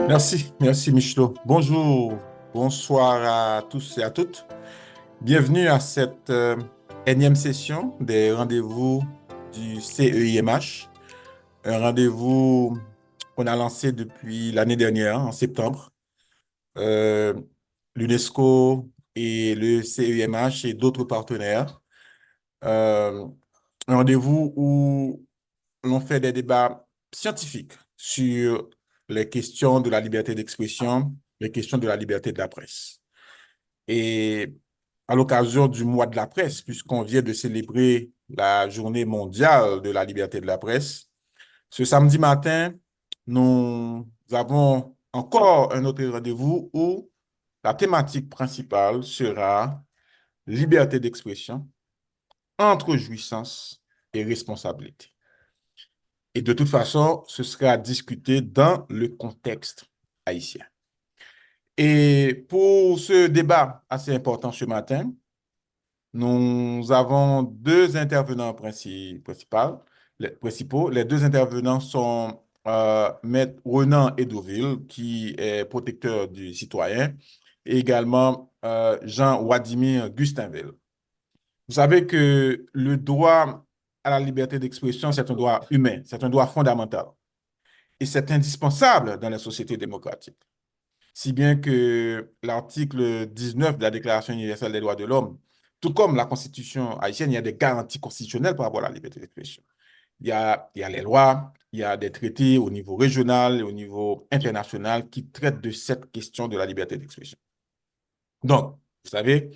Merci Michelot. Bonjour, bonsoir à tous et à toutes. Bienvenue à cette énième session des rendez-vous du CEIMH, un rendez-vous qu'on a lancé depuis l'année dernière, en septembre. Euh, L'UNESCO et le CEIMH et d'autres partenaires. Euh, un rendez-vous où l'on fait des débats scientifiques sur les questions de la liberté d'expression, les questions de la liberté de la presse. Et à l'occasion du mois de la presse, puisqu'on vient de célébrer la journée mondiale de la liberté de la presse, ce samedi matin, nous avons encore un autre rendez-vous où la thématique principale sera liberté d'expression entre jouissance et responsabilité. Et de toute façon, ce sera discuté dans le contexte haïtien. Et pour ce débat assez important ce matin, nous avons deux intervenants principaux. Les deux intervenants sont Maître Renan Edoville, qui est protecteur du citoyen, et également Jean Wladimir Gustinville. Vous savez que le droit à la liberté d'expression, c'est un droit humain, c'est un droit fondamental. Et c'est indispensable dans les sociétés démocratiques. Si bien que l'article 19 de la Déclaration universelle des droits de l'homme, tout comme la Constitution haïtienne, il y a des garanties constitutionnelles par rapport à la liberté d'expression. Il y a les lois, il y a des traités au niveau régional et au niveau international qui traitent de cette question de la liberté d'expression. Donc, vous savez,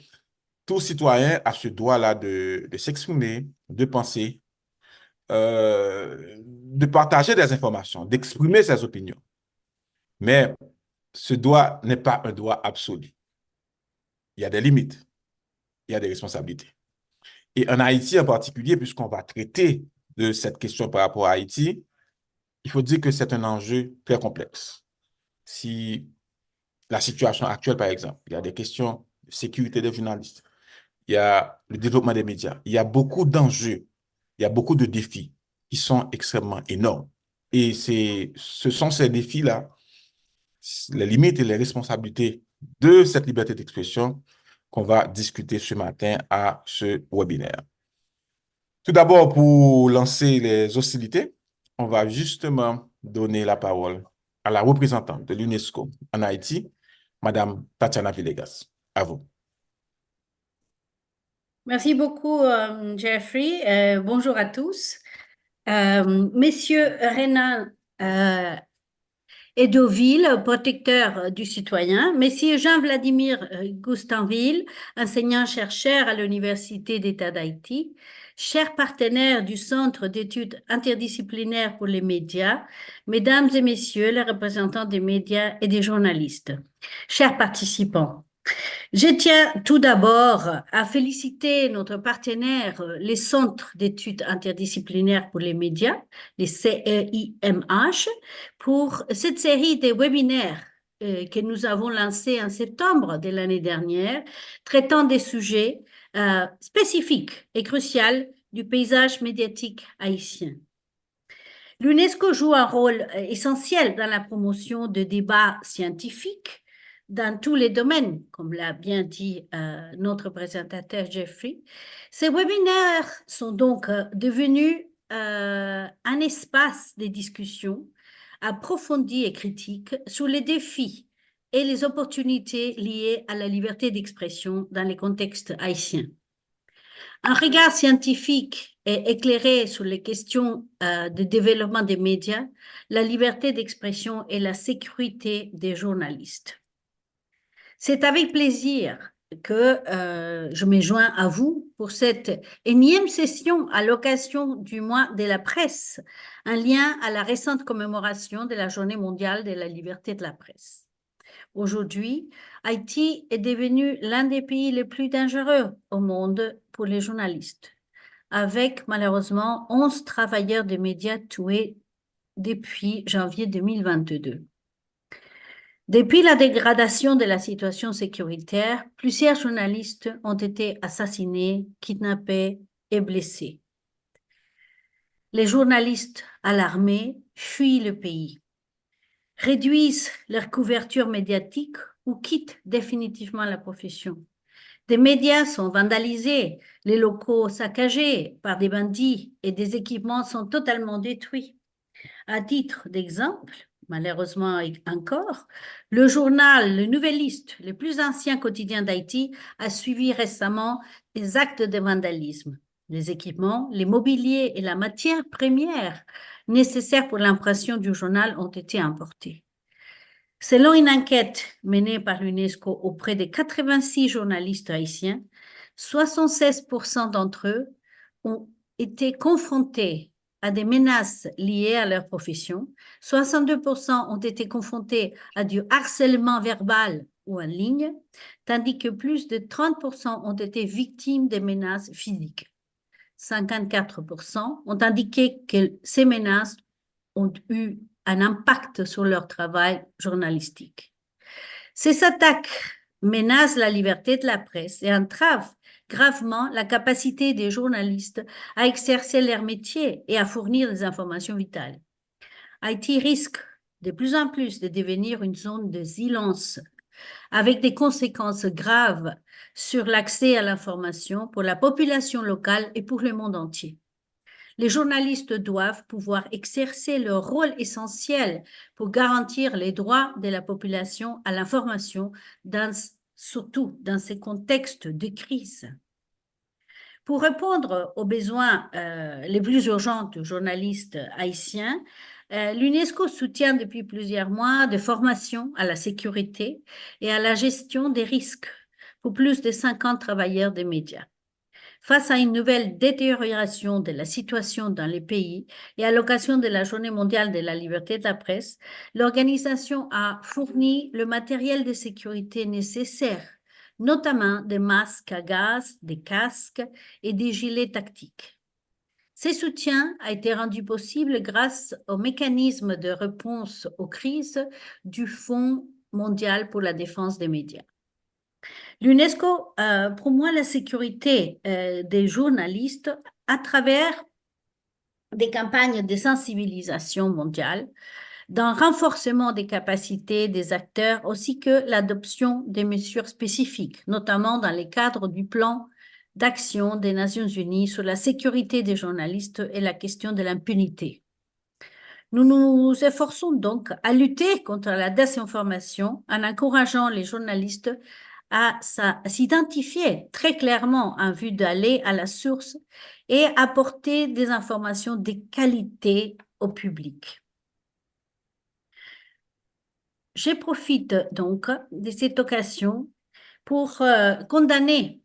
tout citoyen a ce droit-là de s'exprimer, de penser, de partager des informations, d'exprimer ses opinions. Mais ce droit n'est pas un droit absolu. Il y a des limites, il y a des responsabilités. Et en Haïti en particulier, puisqu'on va traiter de cette question par rapport à Haïti, il faut dire que c'est un enjeu très complexe. Si la situation actuelle, par exemple, il y a des questions de sécurité des journalistes, il y a le développement des médias, il y a beaucoup d'enjeux, il y a beaucoup de défis qui sont extrêmement énormes. Et ce sont ces défis-là, les limites et les responsabilités de cette liberté d'expression qu'on va discuter ce matin à ce webinaire. Tout d'abord, pour lancer les hostilités, on va justement donner la parole à la représentante de l'UNESCO en Haïti, Madame Tatiana Villegas. À vous. Merci beaucoup, Jeffrey. Bonjour à tous. Messieurs Renan Edoville, protecteur du citoyen, Messieurs Jean-Vladimir Goustanville, enseignant-chercheur à l'Université d'État d'Haïti, chers partenaires du Centre d'études interdisciplinaires pour les médias, Mesdames et Messieurs les représentants des médias et des journalistes, chers participants. Je tiens tout d'abord à féliciter notre partenaire, les Centres d'études interdisciplinaires pour les médias, les CEIMH, pour cette série de webinaires que nous avons lancés en septembre de l'année dernière, traitant des sujets spécifiques et cruciaux du paysage médiatique haïtien. L'UNESCO joue un rôle essentiel dans la promotion de débats scientifiques dans tous les domaines, comme l'a bien dit notre présentateur Jeffrey. Ces webinaires sont donc devenus un espace de discussion approfondi et critique sur les défis et les opportunités liées à la liberté d'expression dans les contextes haïtiens. Un regard scientifique et éclairé sur les questions de développement des médias, la liberté d'expression et la sécurité des journalistes. C'est avec plaisir que je me joins à vous pour cette énième session à l'occasion du mois de la presse, en lien à la récente commémoration de la Journée mondiale de la liberté de la presse. Aujourd'hui, Haïti est devenu l'un des pays les plus dangereux au monde pour les journalistes, avec malheureusement 11 travailleurs des médias tués depuis janvier 2022. Depuis la dégradation de la situation sécuritaire, plusieurs journalistes ont été assassinés, kidnappés et blessés. Les journalistes alarmés fuient le pays. réduisent leur couverture médiatique ou quittent définitivement la profession. Des médias sont vandalisés, les locaux saccagés par des bandits et des équipements sont totalement détruits. À titre d'exemple, malheureusement encore, le journal Le Nouvelliste, le plus ancien quotidien d'Haïti, a suivi récemment des actes de vandalisme. Les équipements, les mobiliers et la matière première nécessaires pour l'impression du journal ont été importés. Selon une enquête menée par l'UNESCO auprès de 86 journalistes haïtiens, 76% d'entre eux ont été confrontés à des menaces liées à leur profession, 62% ont été confrontés à du harcèlement verbal ou en ligne, tandis que plus de 30% ont été victimes de menaces physiques. 54% ont indiqué que ces menaces ont eu un impact sur leur travail journalistique. Ces attaques menacent la liberté de la presse et entravent gravement la capacité des journalistes à exercer leur métier et à fournir des informations vitales. Haïti risque de plus en plus de devenir une zone de silence avec des conséquences graves sur l'accès à l'information pour la population locale et pour le monde entier. Les journalistes doivent pouvoir exercer leur rôle essentiel pour garantir les droits de la population à l'information, surtout dans ces contextes de crise. Pour répondre aux besoins les plus urgents de journalistes haïtiens, l'UNESCO soutient depuis plusieurs mois des formations à la sécurité et à la gestion des risques pour plus de 50 travailleurs des médias. Face à une nouvelle détérioration de la situation dans les pays et à l'occasion de la Journée mondiale de la liberté de la presse, l'organisation a fourni le matériel de sécurité nécessaire, notamment des masques à gaz, des casques et des gilets tactiques. Ce soutien a été rendu possible grâce au mécanisme de réponse aux crises du Fonds mondial pour la défense des médias. L'UNESCO promeut la sécurité des journalistes à travers des campagnes de sensibilisation mondiale, d'un renforcement des capacités des acteurs, ainsi que l'adoption des mesures spécifiques, notamment dans le cadre du plan d'action des Nations Unies sur la sécurité des journalistes et la question de l'impunité. Nous nous efforçons donc à lutter contre la désinformation en encourageant les journalistes à s'identifier très clairement en vue d'aller à la source et apporter des informations de qualité au public. Je profite donc de cette occasion pour condamner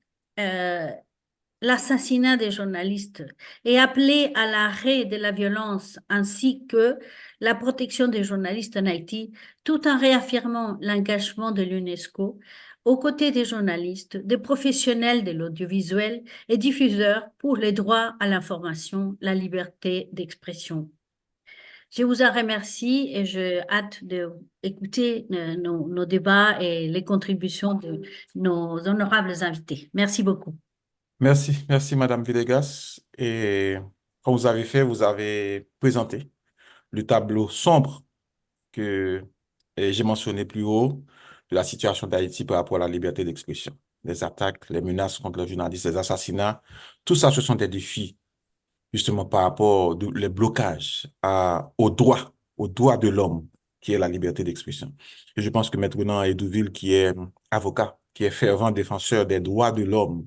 l'assassinat des journalistes et appeler à l'arrêt de la violence ainsi que la protection des journalistes en Haïti, tout en réaffirmant l'engagement de l'UNESCO aux côtés des journalistes, des professionnels de l'audiovisuel et diffuseurs pour les droits à l'information, la liberté d'expression. Je vous en remercie et j'ai hâte d'écouter nos débats et les contributions de nos honorables invités. Merci beaucoup. Merci Madame Villegas. Et comme vous avez fait, vous avez présenté le tableau sombre que j'ai mentionné plus haut de la situation d'Haïti par rapport à la liberté d'expression. Les attaques, les menaces contre les journalistes, les assassinats, tout ça, ce sont des défis justement par rapport les blocages aux droits de l'homme, qui est la liberté d'expression. Et je pense que Maître Renan Edouville, qui est avocat, qui est fervent défenseur des droits de l'homme,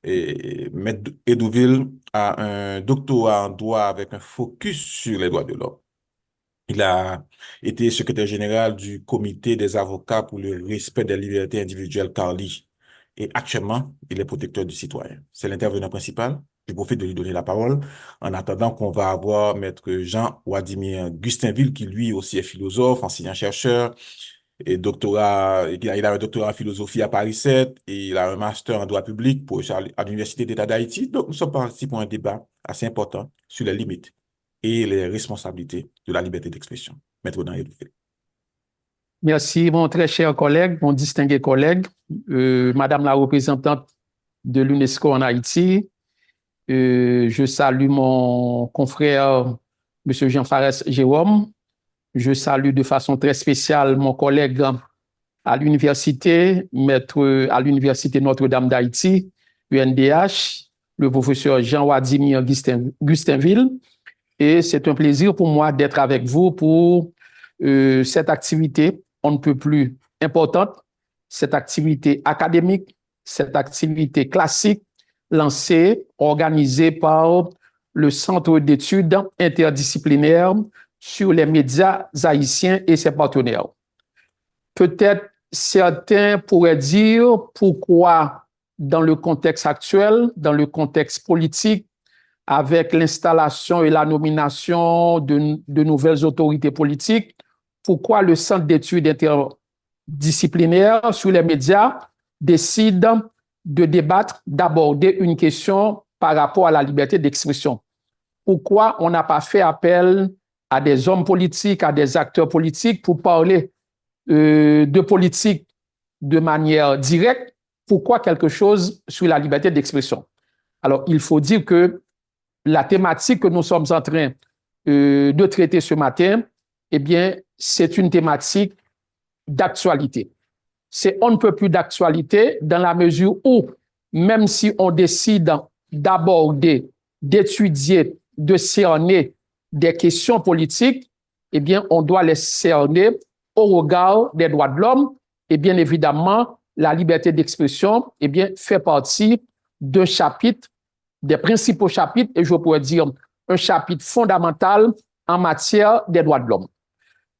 et Maître Edouville a un doctorat en droit avec un focus sur les droits de l'homme. Il a été secrétaire général du comité des avocats pour le respect des libertés individuelles CARLI. Et actuellement, il est protecteur du citoyen. C'est l'intervenant principal. Je profite de lui donner la parole en attendant qu'on va avoir Maître Jean-Wladimir Gustinville, qui lui aussi est philosophe, enseignant-chercheur, et il a un doctorat en philosophie à Paris 7 et il a un master en droit public à l'Université d'État d'Haïti. Donc, nous sommes partis pour un débat assez important sur les limites et les responsabilités de la liberté d'expression. Maître Renan Edouville. Merci, mon très cher collègue, mon distingué collègue, Madame la représentante de l'UNESCO en Haïti. Je salue mon confrère, Monsieur Jean Fares Jérôme, Je salue de façon très spéciale mon collègue à l'université, maître à l'université Notre-Dame d'Haïti, UNDH, le professeur Jean-Wladimir Gustinville. Et c'est un plaisir pour moi d'être avec vous pour cette activité on ne peut plus importante, cette activité académique, cette activité classique lancée, organisée par le Centre d'études interdisciplinaires sur les médias haïtiens et ses partenaires. Peut-être certains pourraient dire pourquoi, dans le contexte actuel, dans le contexte politique, avec l'installation et la nomination de nouvelles autorités politiques, pourquoi le Centre d'études interdisciplinaires sur les médias décide de débattre, d'aborder une question par rapport à la liberté d'expression. Pourquoi on n'a pas fait appel à des hommes politiques, à des acteurs politiques pour parler de politique de manière directe? Pourquoi quelque chose sur la liberté d'expression? Alors, il faut dire que la thématique que nous sommes en train de traiter ce matin, eh bien, c'est une thématique d'actualité. C'est on ne peut plus d'actualité dans la mesure où, même si on décide d'aborder, d'étudier, de cerner des questions politiques, eh bien, on doit les cerner au regard des droits de l'homme. Et bien évidemment, la liberté d'expression, eh bien, fait partie d'un chapitre, des principaux chapitres, et je pourrais dire un chapitre fondamental en matière des droits de l'homme.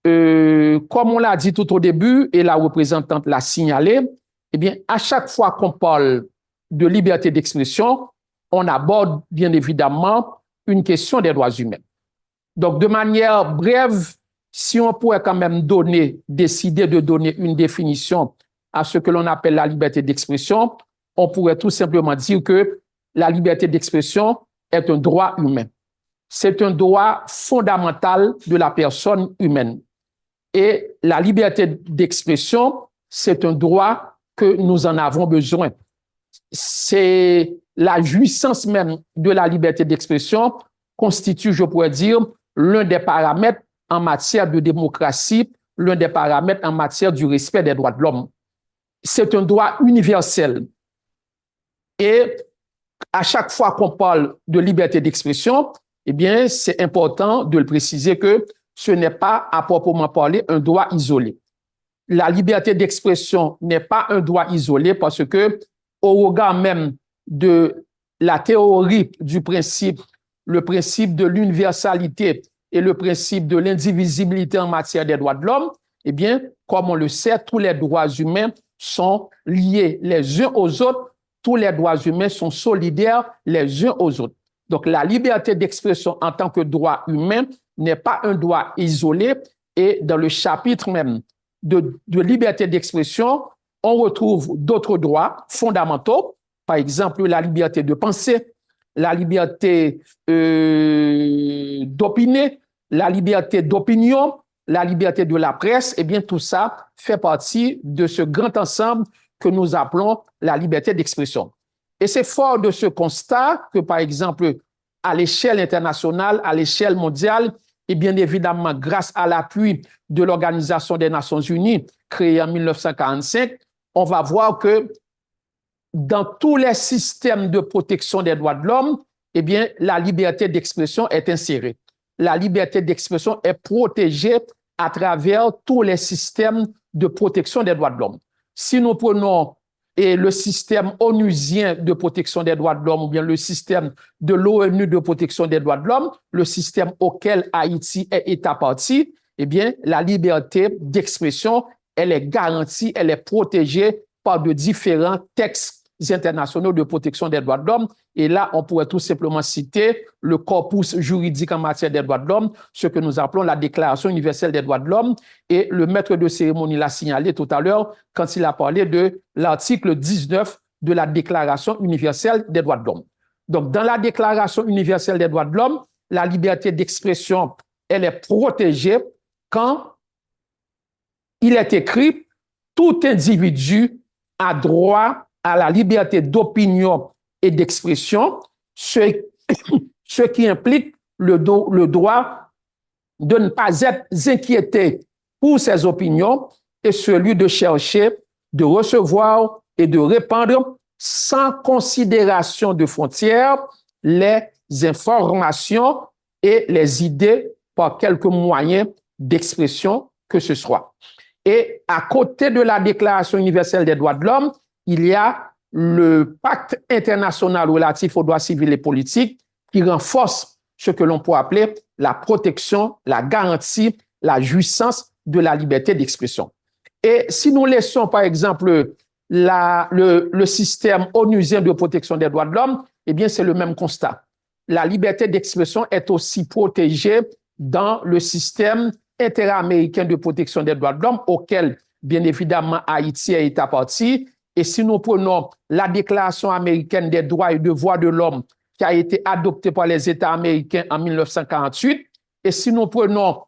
Comme on l'a dit tout au début, et la représentante l'a signalé, eh bien, à chaque fois qu'on parle de liberté d'expression, on aborde bien évidemment une question des droits humains. Donc, de manière brève, si on pourrait quand même décider de donner une définition à ce que l'on appelle la liberté d'expression, on pourrait tout simplement dire que la liberté d'expression est un droit humain. C'est un droit fondamental de la personne humaine. Et la liberté d'expression, c'est un droit que nous en avons besoin. C'est la jouissance même de la liberté d'expression constitue, je pourrais dire, l'un des paramètres en matière de démocratie, l'un des paramètres en matière du respect des droits de l'homme. C'est un droit universel. Et à chaque fois qu'on parle de liberté d'expression, eh bien, c'est important de le préciser que ce n'est pas à proprement parler un droit isolé. La liberté d'expression n'est pas un droit isolé parce que, au regard même de la théorie du principe, le principe de l'universalité et le principe de l'indivisibilité en matière des droits de l'homme, eh bien, comme on le sait, tous les droits humains sont liés les uns aux autres, tous les droits humains sont solidaires les uns aux autres. Donc, la liberté d'expression en tant que droit humain n'est pas un droit isolé, et dans le chapitre même de liberté d'expression, on retrouve d'autres droits fondamentaux, par exemple la liberté de penser, la liberté d'opiner, la liberté d'opinion, la liberté de la presse. Eh bien, tout ça fait partie de ce grand ensemble que nous appelons la liberté d'expression. Et c'est fort de ce constat que, par exemple, à l'échelle internationale, à l'échelle mondiale, et bien évidemment, grâce à l'appui de l'Organisation des Nations Unies, créée en 1945, on va voir que dans tous les systèmes de protection des droits de l'homme, eh bien, la liberté d'expression est insérée. La liberté d'expression est protégée à travers tous les systèmes de protection des droits de l'homme. Si nous prenons le système onusien de protection des droits de l'homme ou bien le système de l'ONU de protection des droits de l'homme, le système auquel Haïti est État partie, eh bien, la liberté d'expression, elle est garantie, elle est protégée par de différents textes internationaux de protection des droits de l'homme. Et là, on pourrait tout simplement citer le corpus juridique en matière des droits de l'homme, ce que nous appelons la Déclaration universelle des droits de l'homme. Et le maître de cérémonie l'a signalé tout à l'heure quand il a parlé de l'article 19 de la Déclaration universelle des droits de l'homme. Donc, dans la Déclaration universelle des droits de l'homme, la liberté d'expression, elle est protégée quand il est écrit « Tout individu a droit à la liberté d'opinion et d'expression, ce qui implique le droit de ne pas être inquiété pour ses opinions et celui de chercher, de recevoir et de répandre sans considération de frontières les informations et les idées par quelque moyen d'expression que ce soit. Et à côté de la Déclaration universelle des droits de l'homme, il y a le pacte international relatif aux droits civils et politiques qui renforce ce que l'on peut appeler la protection, la garantie, la jouissance de la liberté d'expression. Et si nous laissons, par exemple, le système onusien de protection des droits de l'homme, eh bien, c'est le même constat. La liberté d'expression est aussi protégée dans le système interaméricain de protection des droits de l'homme, auquel, bien évidemment, Haïti est État partie. Et si nous prenons la Déclaration américaine des droits et devoirs de l'homme qui a été adoptée par les États américains en 1948, et si nous prenons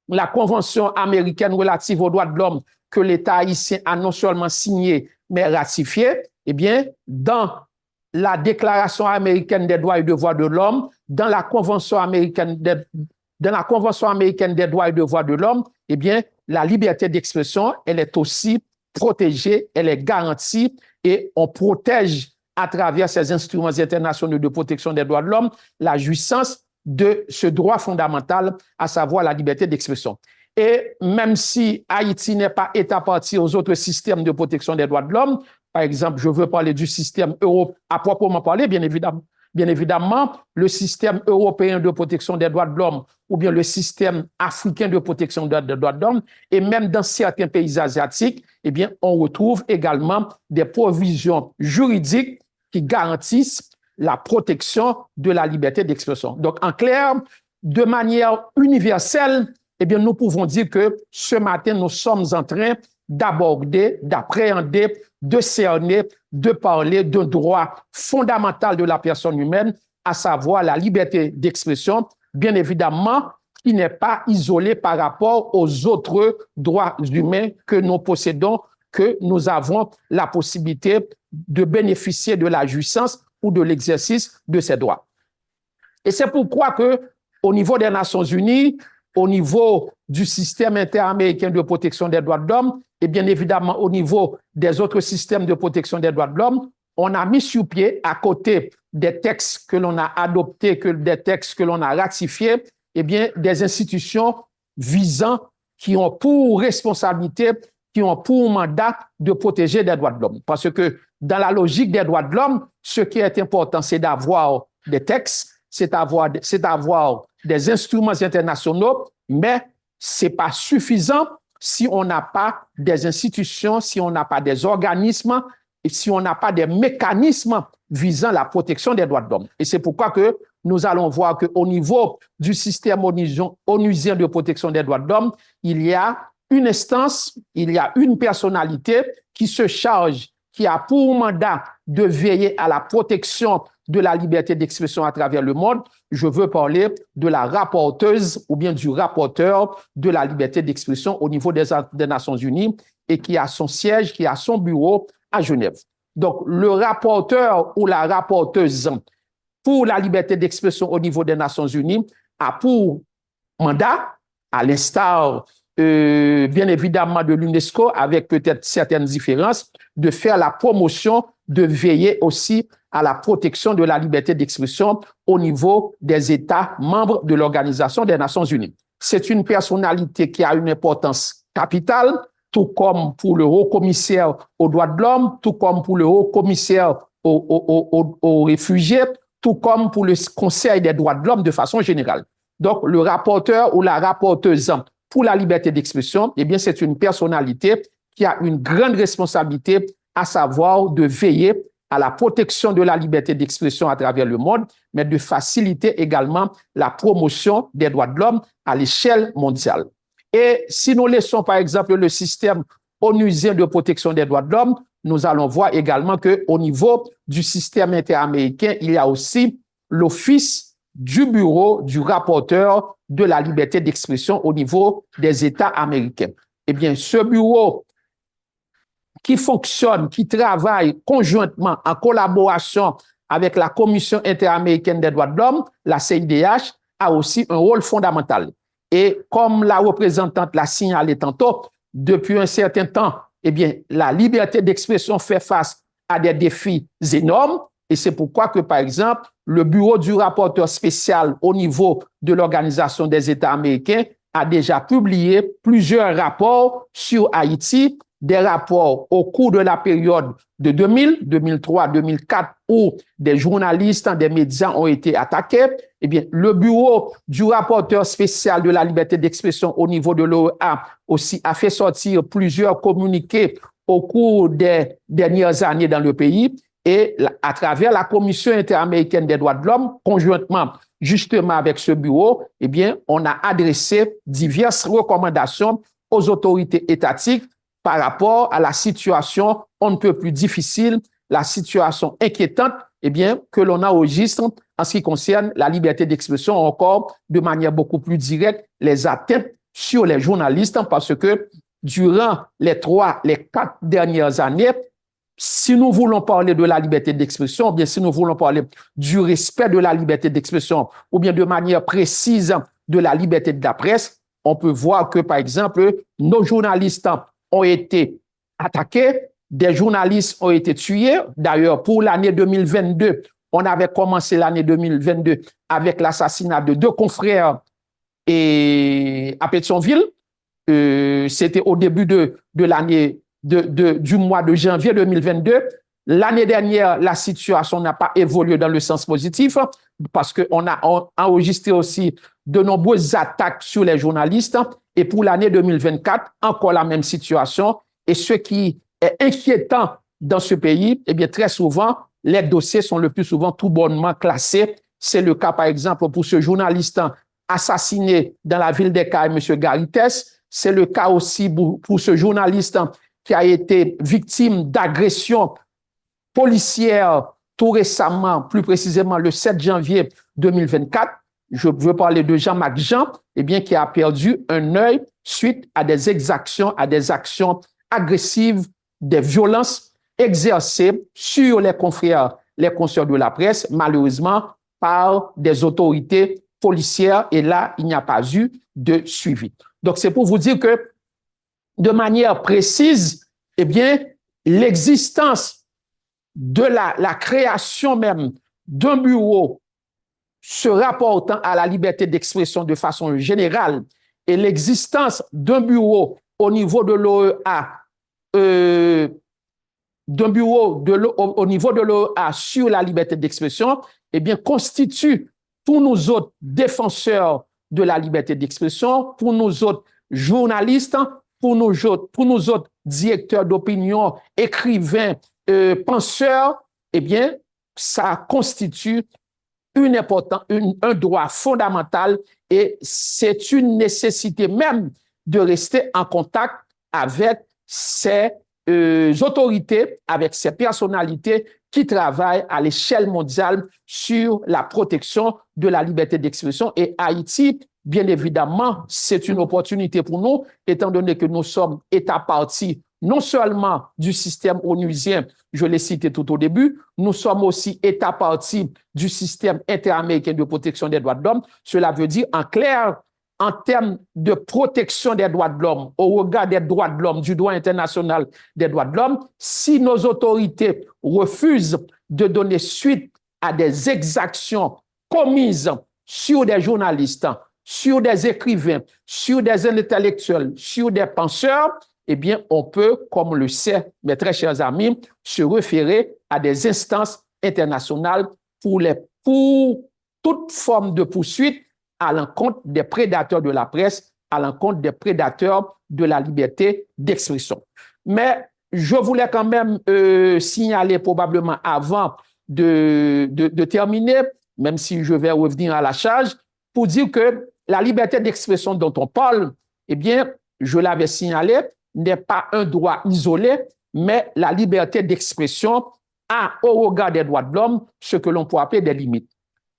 la Convention américaine relative aux droits de l'homme que l'État haïtien a non seulement signé, mais ratifié, eh bien, dans la Déclaration américaine des droits et devoirs de l'homme, dans la Convention américaine des droits et devoirs de l'homme, eh bien, la liberté d'expression, elle est aussi protégée, elle est garantie et on protège à travers ces instruments internationaux de protection des droits de l'homme la jouissance de ce droit fondamental, à savoir la liberté d'expression. Et même si Haïti n'est pas État partie aux autres systèmes de protection des droits de l'homme, par exemple, je veux parler du système européen, à proprement parler, bien évidemment, le système européen de protection des droits de l'homme ou bien le système africain de protection des droits de l'homme, et même dans certains pays asiatiques, eh bien, on retrouve également des provisions juridiques qui garantissent la protection de la liberté d'expression. Donc, en clair, de manière universelle, eh bien, nous pouvons dire que ce matin, nous sommes en train d'aborder, d'appréhender, de cerner, de parler d'un droit fondamental de la personne humaine, à savoir la liberté d'expression, bien évidemment, qui n'est pas isolé par rapport aux autres droits humains que nous possédons, que nous avons la possibilité de bénéficier de la jouissance ou de l'exercice de ces droits. Et c'est pourquoi que, au niveau des Nations Unies, au niveau du système interaméricain de protection des droits de l'homme, et bien évidemment au niveau des autres systèmes de protection des droits de l'homme, on a mis sur pied, à côté des textes que l'on a adoptés, des textes que l'on a ratifiés, eh bien, des institutions visant, qui ont pour responsabilité, qui ont pour mandat de protéger les droits de l'homme. Parce que dans la logique des droits de l'homme, ce qui est important, c'est d'avoir des textes, c'est d'avoir des instruments internationaux, mais ce n'est pas suffisant si on n'a pas des institutions, si on n'a pas des organismes, et si on n'a pas des mécanismes visant la protection des droits de l'homme. Et c'est pourquoi que nous allons voir qu'au niveau du système onusien de protection des droits de l'homme, il y a une instance, il y a une personnalité qui se charge, qui a pour mandat de veiller à la protection de la liberté d'expression à travers le monde. Je veux parler de la rapporteuse ou bien du rapporteur de la liberté d'expression au niveau des Nations Unies et qui a son siège, qui a son bureau à Genève. Donc, le rapporteur ou la rapporteuse pour la liberté d'expression au niveau des Nations Unies a pour mandat, à l'instar bien évidemment de l'UNESCO, avec peut-être certaines différences, de faire la promotion, de veiller aussi à la protection de la liberté d'expression au niveau des États membres de l'Organisation des Nations Unies. C'est une personnalité qui a une importance capitale, tout comme pour le haut-commissaire aux droits de l'homme, tout comme pour le haut-commissaire aux réfugiés, tout comme pour le Conseil des droits de l'homme de façon générale. Donc, le rapporteur ou la rapporteuse pour la liberté d'expression, eh bien, c'est une personnalité qui a une grande responsabilité, à savoir de veiller à la protection de la liberté d'expression à travers le monde, mais de faciliter également la promotion des droits de l'homme à l'échelle mondiale. Et si nous laissons, par exemple, le système onusien de protection des droits de l'homme, nous allons voir également qu'au niveau du système interaméricain, il y a aussi l'office du bureau du rapporteur de la liberté d'expression au niveau des États américains. Eh bien, ce bureau qui fonctionne, qui travaille conjointement en collaboration avec la Commission interaméricaine des droits de l'homme, la CIDH, a aussi un rôle fondamental. Et comme la représentante l'a signalé tantôt, depuis un certain temps, eh bien, la liberté d'expression fait face à des défis énormes. Et c'est pourquoi que, par exemple, le bureau du rapporteur spécial au niveau de l'Organisation des États américains a déjà publié plusieurs rapports sur Haïti, des rapports au cours de la période de 2000, 2003, 2004, où des journalistes, des médias ont été attaqués. Eh bien, le bureau du rapporteur spécial de la liberté d'expression au niveau de l'OEA aussi a fait sortir plusieurs communiqués au cours des dernières années dans le pays. Et à travers la Commission interaméricaine des droits de l'homme, conjointement justement avec ce bureau, eh bien, on a adressé diverses recommandations aux autorités étatiques par rapport à la situation on ne peut plus difficile, la situation inquiétante, eh bien, que l'on enregistre en ce qui concerne la liberté d'expression, encore de manière beaucoup plus directe, les atteintes sur les journalistes, parce que durant les 4 dernières années, si nous voulons parler de la liberté d'expression, ou bien si nous voulons parler du respect de la liberté d'expression, ou bien de manière précise de la liberté de la presse, on peut voir que, par exemple, nos journalistes ont été attaqués, des journalistes ont été tués. D'ailleurs, pour l'année 2022, on avait commencé l'année 2022 avec l'assassinat de 2 confrères à Pétionville. C'était au début de l'année du mois de janvier 2022. L'année dernière, la situation n'a pas évolué dans le sens positif parce qu'on a enregistré aussi de nombreuses attaques sur les journalistes. Et pour l'année 2024, encore la même situation. Et ce qui est inquiétant dans ce pays, eh bien, très souvent, les dossiers sont le plus souvent tout bonnement classés. C'est le cas, par exemple, pour ce journaliste assassiné dans la ville d'Ekaï, M. Garites. C'est le cas aussi pour ce journaliste qui a été victime d'agression policière tout récemment, plus précisément le 7 janvier 2024. Je veux parler de Jean-Marc Jean, eh bien, qui a perdu un œil suite à des exactions, à des actions agressives, des violences exercées sur les confrères, les consoeurs de la presse, malheureusement, par des autorités policières. Et là, il n'y a pas eu de suivi. Donc, c'est pour vous dire que, de manière précise, eh bien, l'existence de la création même d'un bureau se rapportant à la liberté d'expression de façon générale et l'existence d'un bureau au niveau de l'OEA, au niveau de l'OEA sur la liberté d'expression, eh bien, constitue pour nous autres défenseurs de la liberté d'expression, pour nous autres journalistes, pour nous autres directeurs d'opinion, écrivains, penseurs, eh bien, ça constitue un droit fondamental et c'est une nécessité même de rester en contact avec ces autorités, avec ces personnalités qui travaillent à l'échelle mondiale sur la protection de la liberté d'expression. Et Haïti, bien évidemment, c'est une opportunité pour nous, étant donné que nous sommes État partie non seulement du système onusien, je l'ai cité tout au début, nous sommes aussi État partie du système interaméricain de protection des droits de l'homme. Cela veut dire, en clair, en termes de protection des droits de l'homme, au regard des droits de l'homme, du droit international des droits de l'homme, si nos autorités refusent de donner suite à des exactions commises sur des journalistes, sur des écrivains, sur des intellectuels, sur des penseurs, eh bien, on peut, comme on le sait, mes très chers amis, se référer à des instances internationales pour toute forme de poursuite à l'encontre des prédateurs de la presse, à l'encontre des prédateurs de la liberté d'expression. Mais je voulais quand même signaler probablement avant de terminer, même si je vais revenir à la charge, pour dire que la liberté d'expression dont on parle, eh bien, je l'avais signalé, n'est pas un droit isolé, mais la liberté d'expression a, au regard des droits de l'homme, ce que l'on peut appeler des limites.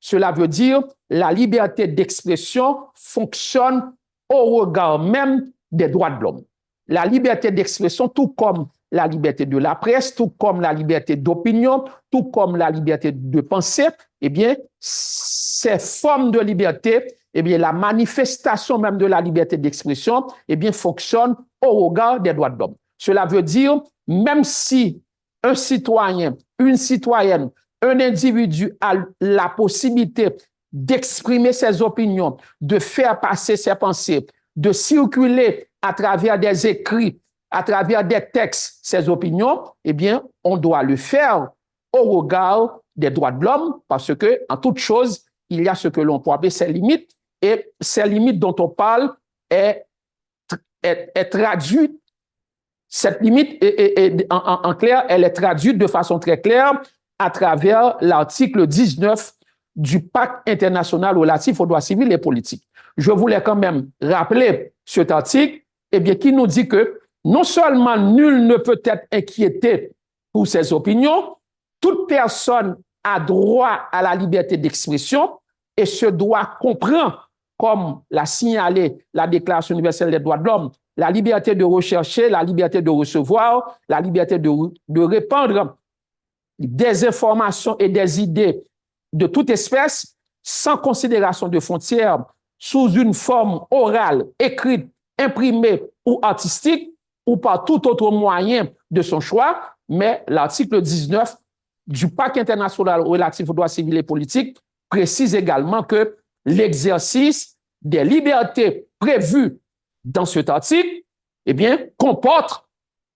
Cela veut dire la liberté d'expression fonctionne au regard même des droits de l'homme. La liberté d'expression, tout comme la liberté de la presse, tout comme la liberté d'opinion, tout comme la liberté de penser, eh bien, ces formes de liberté eh bien, la manifestation même de la liberté d'expression, eh bien, fonctionne au regard des droits de l'homme. Cela veut dire, même si un citoyen, une citoyenne, un individu a la possibilité d'exprimer ses opinions, de faire passer ses pensées, de circuler à travers des écrits, à travers des textes, ses opinions, eh bien, on doit le faire au regard des droits de l'homme, parce que, en toute chose, il y a ce que l'on peut appeler ses limites, et ces limites dont on parle est traduite, cette limite, en clair, elle est traduite de façon très claire à travers l'article 19 du Pacte international relatif aux droits civils et politiques. Je voulais quand même rappeler cet article, eh bien, qui nous dit que non seulement nul ne peut être inquiété pour ses opinions, toute personne a droit à la liberté d'expression et ce droit comprend, comme l'a signalé la Déclaration universelle des droits de l'homme, la liberté de rechercher, la liberté de recevoir, la liberté de répandre des informations et des idées de toute espèce sans considération de frontières, sous une forme orale, écrite, imprimée ou artistique, ou par tout autre moyen de son choix, mais l'article 19 du Pacte international relatif aux droits civils et politiques précise également que l'exercice des libertés prévues dans cet article, eh bien, comporte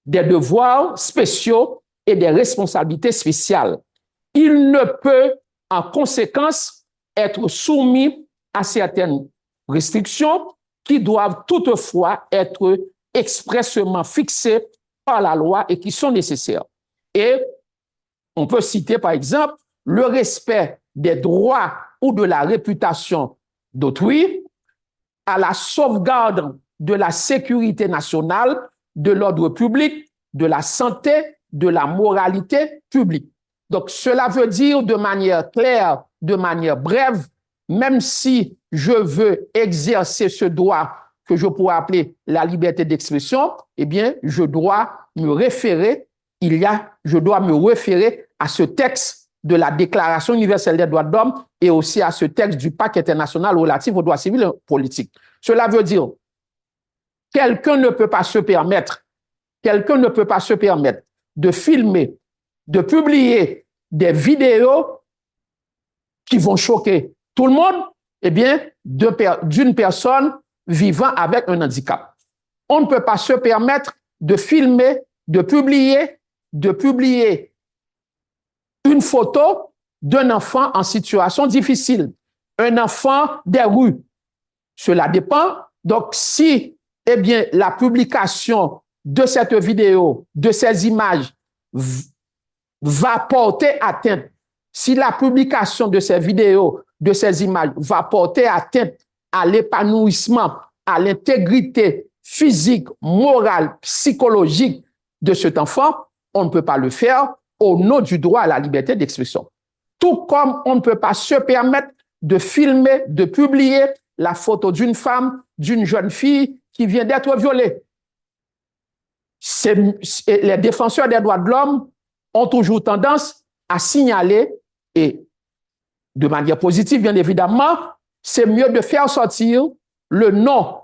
des devoirs spéciaux et des responsabilités spéciales. Il ne peut, en conséquence, être soumis à certaines restrictions qui doivent toutefois être expressément fixées par la loi et qui sont nécessaires. Et on peut citer, par exemple, le respect des droits ou de la réputation d'autrui, à la sauvegarde de la sécurité nationale, de l'ordre public, de la santé, de la moralité publique. Donc, cela veut dire de manière claire, de manière brève, même si je veux exercer ce droit que je pourrais appeler la liberté d'expression, eh bien, je dois me référer à ce texte de la Déclaration universelle des droits de l'homme et aussi à ce texte du Pacte international relatif aux droits civils et politiques. Cela veut dire quelqu'un ne peut pas se permettre de filmer, de publier des vidéos qui vont choquer tout le monde, eh bien, d'une personne vivant avec un handicap. On ne peut pas se permettre de filmer, de publier une photo d'un enfant en situation difficile, un enfant des rues. Cela dépend. Donc, si, eh bien, la publication de cette vidéo, de ces images, va porter atteinte, si la publication de ces vidéos, de ces images, va porter atteinte à l'épanouissement, à l'intégrité physique, morale, psychologique de cet enfant, on ne peut pas le faire au nom du droit à la liberté d'expression. Tout comme on ne peut pas se permettre de filmer, de publier la photo d'une femme, d'une jeune fille qui vient d'être violée. Les défenseurs des droits de l'homme ont toujours tendance à signaler, et de manière positive, bien évidemment, c'est mieux de faire sortir le nom,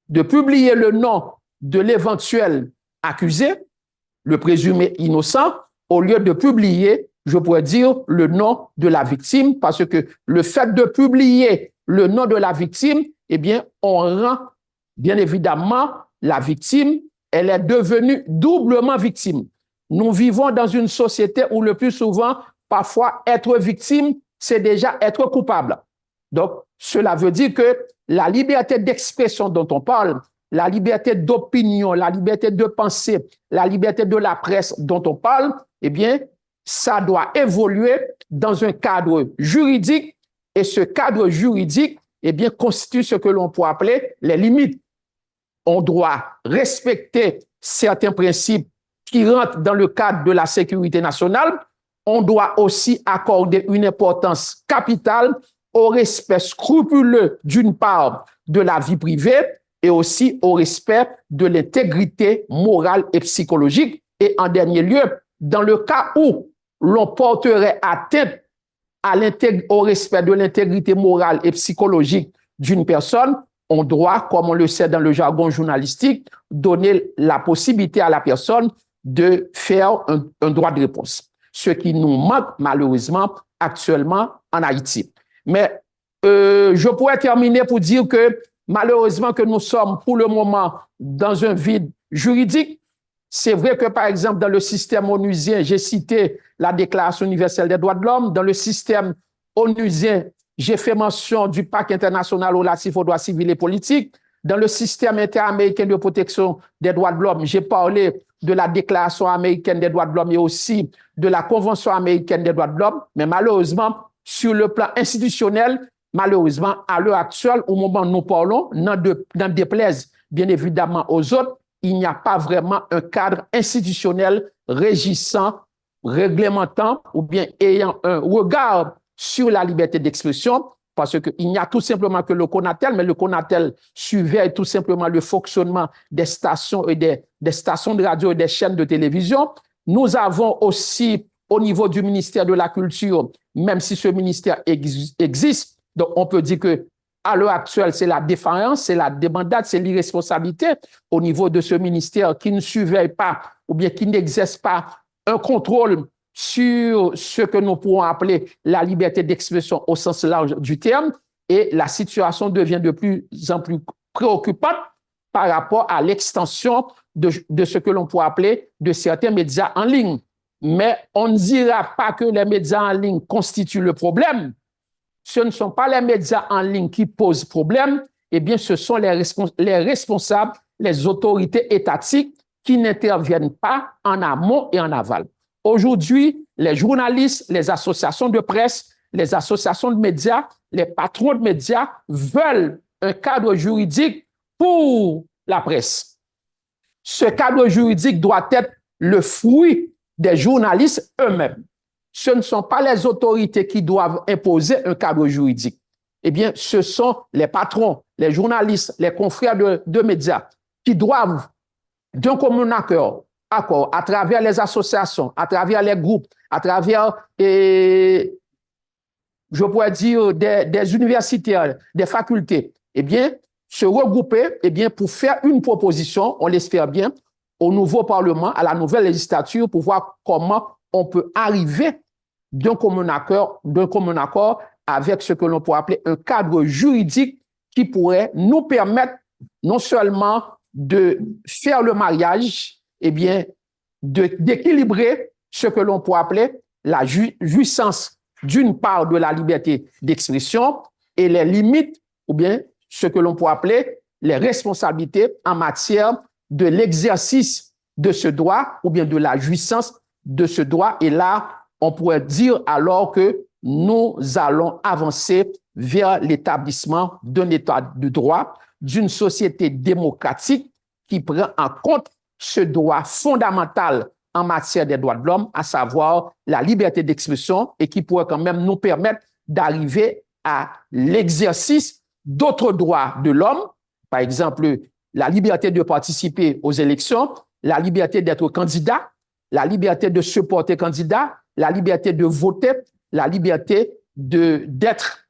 de publier le nom de l'éventuel accusé, le présumé innocent, au lieu de publier, je pourrais dire, le nom de la victime, parce que le fait de publier le nom de la victime, eh bien, on rend, bien évidemment, la victime, elle est devenue doublement victime. Nous vivons dans une société où le plus souvent, parfois, être victime, c'est déjà être coupable. Donc, cela veut dire que la liberté d'expression dont on parle, la liberté d'opinion, la liberté de penser, la liberté de la presse dont on parle, eh bien, ça doit évoluer dans un cadre juridique et ce cadre juridique, eh bien, constitue ce que l'on peut appeler les limites. On doit respecter certains principes qui rentrent dans le cadre de la sécurité nationale. On doit aussi accorder une importance capitale au respect scrupuleux, d'une part, de la vie privée et aussi au respect de l'intégrité morale et psychologique. Et en dernier lieu, dans le cas où l'on porterait atteinte au respect de l'intégrité morale et psychologique d'une personne, on doit, comme on le sait dans le jargon journalistique, donner la possibilité à la personne de faire un droit de réponse, ce qui nous manque malheureusement actuellement en Haïti. Mais je pourrais terminer pour dire que malheureusement que nous sommes pour le moment dans un vide juridique. C'est vrai que, par exemple, dans le système onusien, j'ai cité la Déclaration universelle des droits de l'homme. Dans le système onusien, j'ai fait mention du Pacte international relatif aux droits civils et politiques. Dans le système interaméricain de protection des droits de l'homme, j'ai parlé de la Déclaration américaine des droits de l'homme et aussi de la Convention américaine des droits de l'homme. Mais malheureusement, sur le plan institutionnel, malheureusement, à l'heure actuelle, au moment où nous parlons, n'en déplaise bien évidemment aux autres, il n'y a pas vraiment un cadre institutionnel régissant, réglementant ou bien ayant un regard sur la liberté d'expression, parce qu'il n'y a tout simplement que le CONATEL, mais le CONATEL surveille tout simplement le fonctionnement des stations et des stations de radio et des chaînes de télévision. Nous avons aussi, au niveau du ministère de la Culture, même si ce ministère existe, donc on peut dire que à l'heure actuelle, c'est la défaillance, c'est la débandade, c'est l'irresponsabilité au niveau de ce ministère qui ne surveille pas ou bien qui n'exerce pas un contrôle sur ce que nous pourrons appeler la liberté d'expression au sens large du terme. Et la situation devient de plus en plus préoccupante par rapport à l'extension de ce que l'on pourrait appeler de certains médias en ligne. Mais on ne dira pas que les médias en ligne constituent le problème. Ce ne sont pas les médias en ligne qui posent problème, eh bien, ce sont les responsables, les autorités étatiques qui n'interviennent pas en amont et en aval. Aujourd'hui, les journalistes, les associations de presse, les associations de médias, les patrons de médias veulent un cadre juridique pour la presse. Ce cadre juridique doit être le fruit des journalistes eux-mêmes. Ce ne sont pas les autorités qui doivent imposer un cadre juridique. Eh bien, ce sont les patrons, les journalistes, les confrères de médias qui doivent, d'un commun accord, à travers les associations, à travers les groupes, à travers, je pourrais dire, des universitaires, des facultés, eh bien, se regrouper eh bien, pour faire une proposition, on l'espère bien, au nouveau Parlement, à la nouvelle législature, pour voir comment on peut arriver d'un commun accord avec ce que l'on pourrait appeler un cadre juridique qui pourrait nous permettre non seulement de faire le mariage, eh bien, d'équilibrer ce que l'on pourrait appeler la jouissance d'une part de la liberté d'expression et les limites, ou bien ce que l'on pourrait appeler les responsabilités en matière de l'exercice de ce droit ou bien de la jouissance de ce droit. Et là, on pourrait dire alors que nous allons avancer vers l'établissement d'un état de droit, d'une société démocratique qui prend en compte ce droit fondamental en matière des droits de l'homme, à savoir la liberté d'expression, et qui pourrait quand même nous permettre d'arriver à l'exercice d'autres droits de l'homme, par exemple la liberté de participer aux élections, la liberté d'être candidat, la liberté de se porter candidat, la liberté de voter, la liberté d'être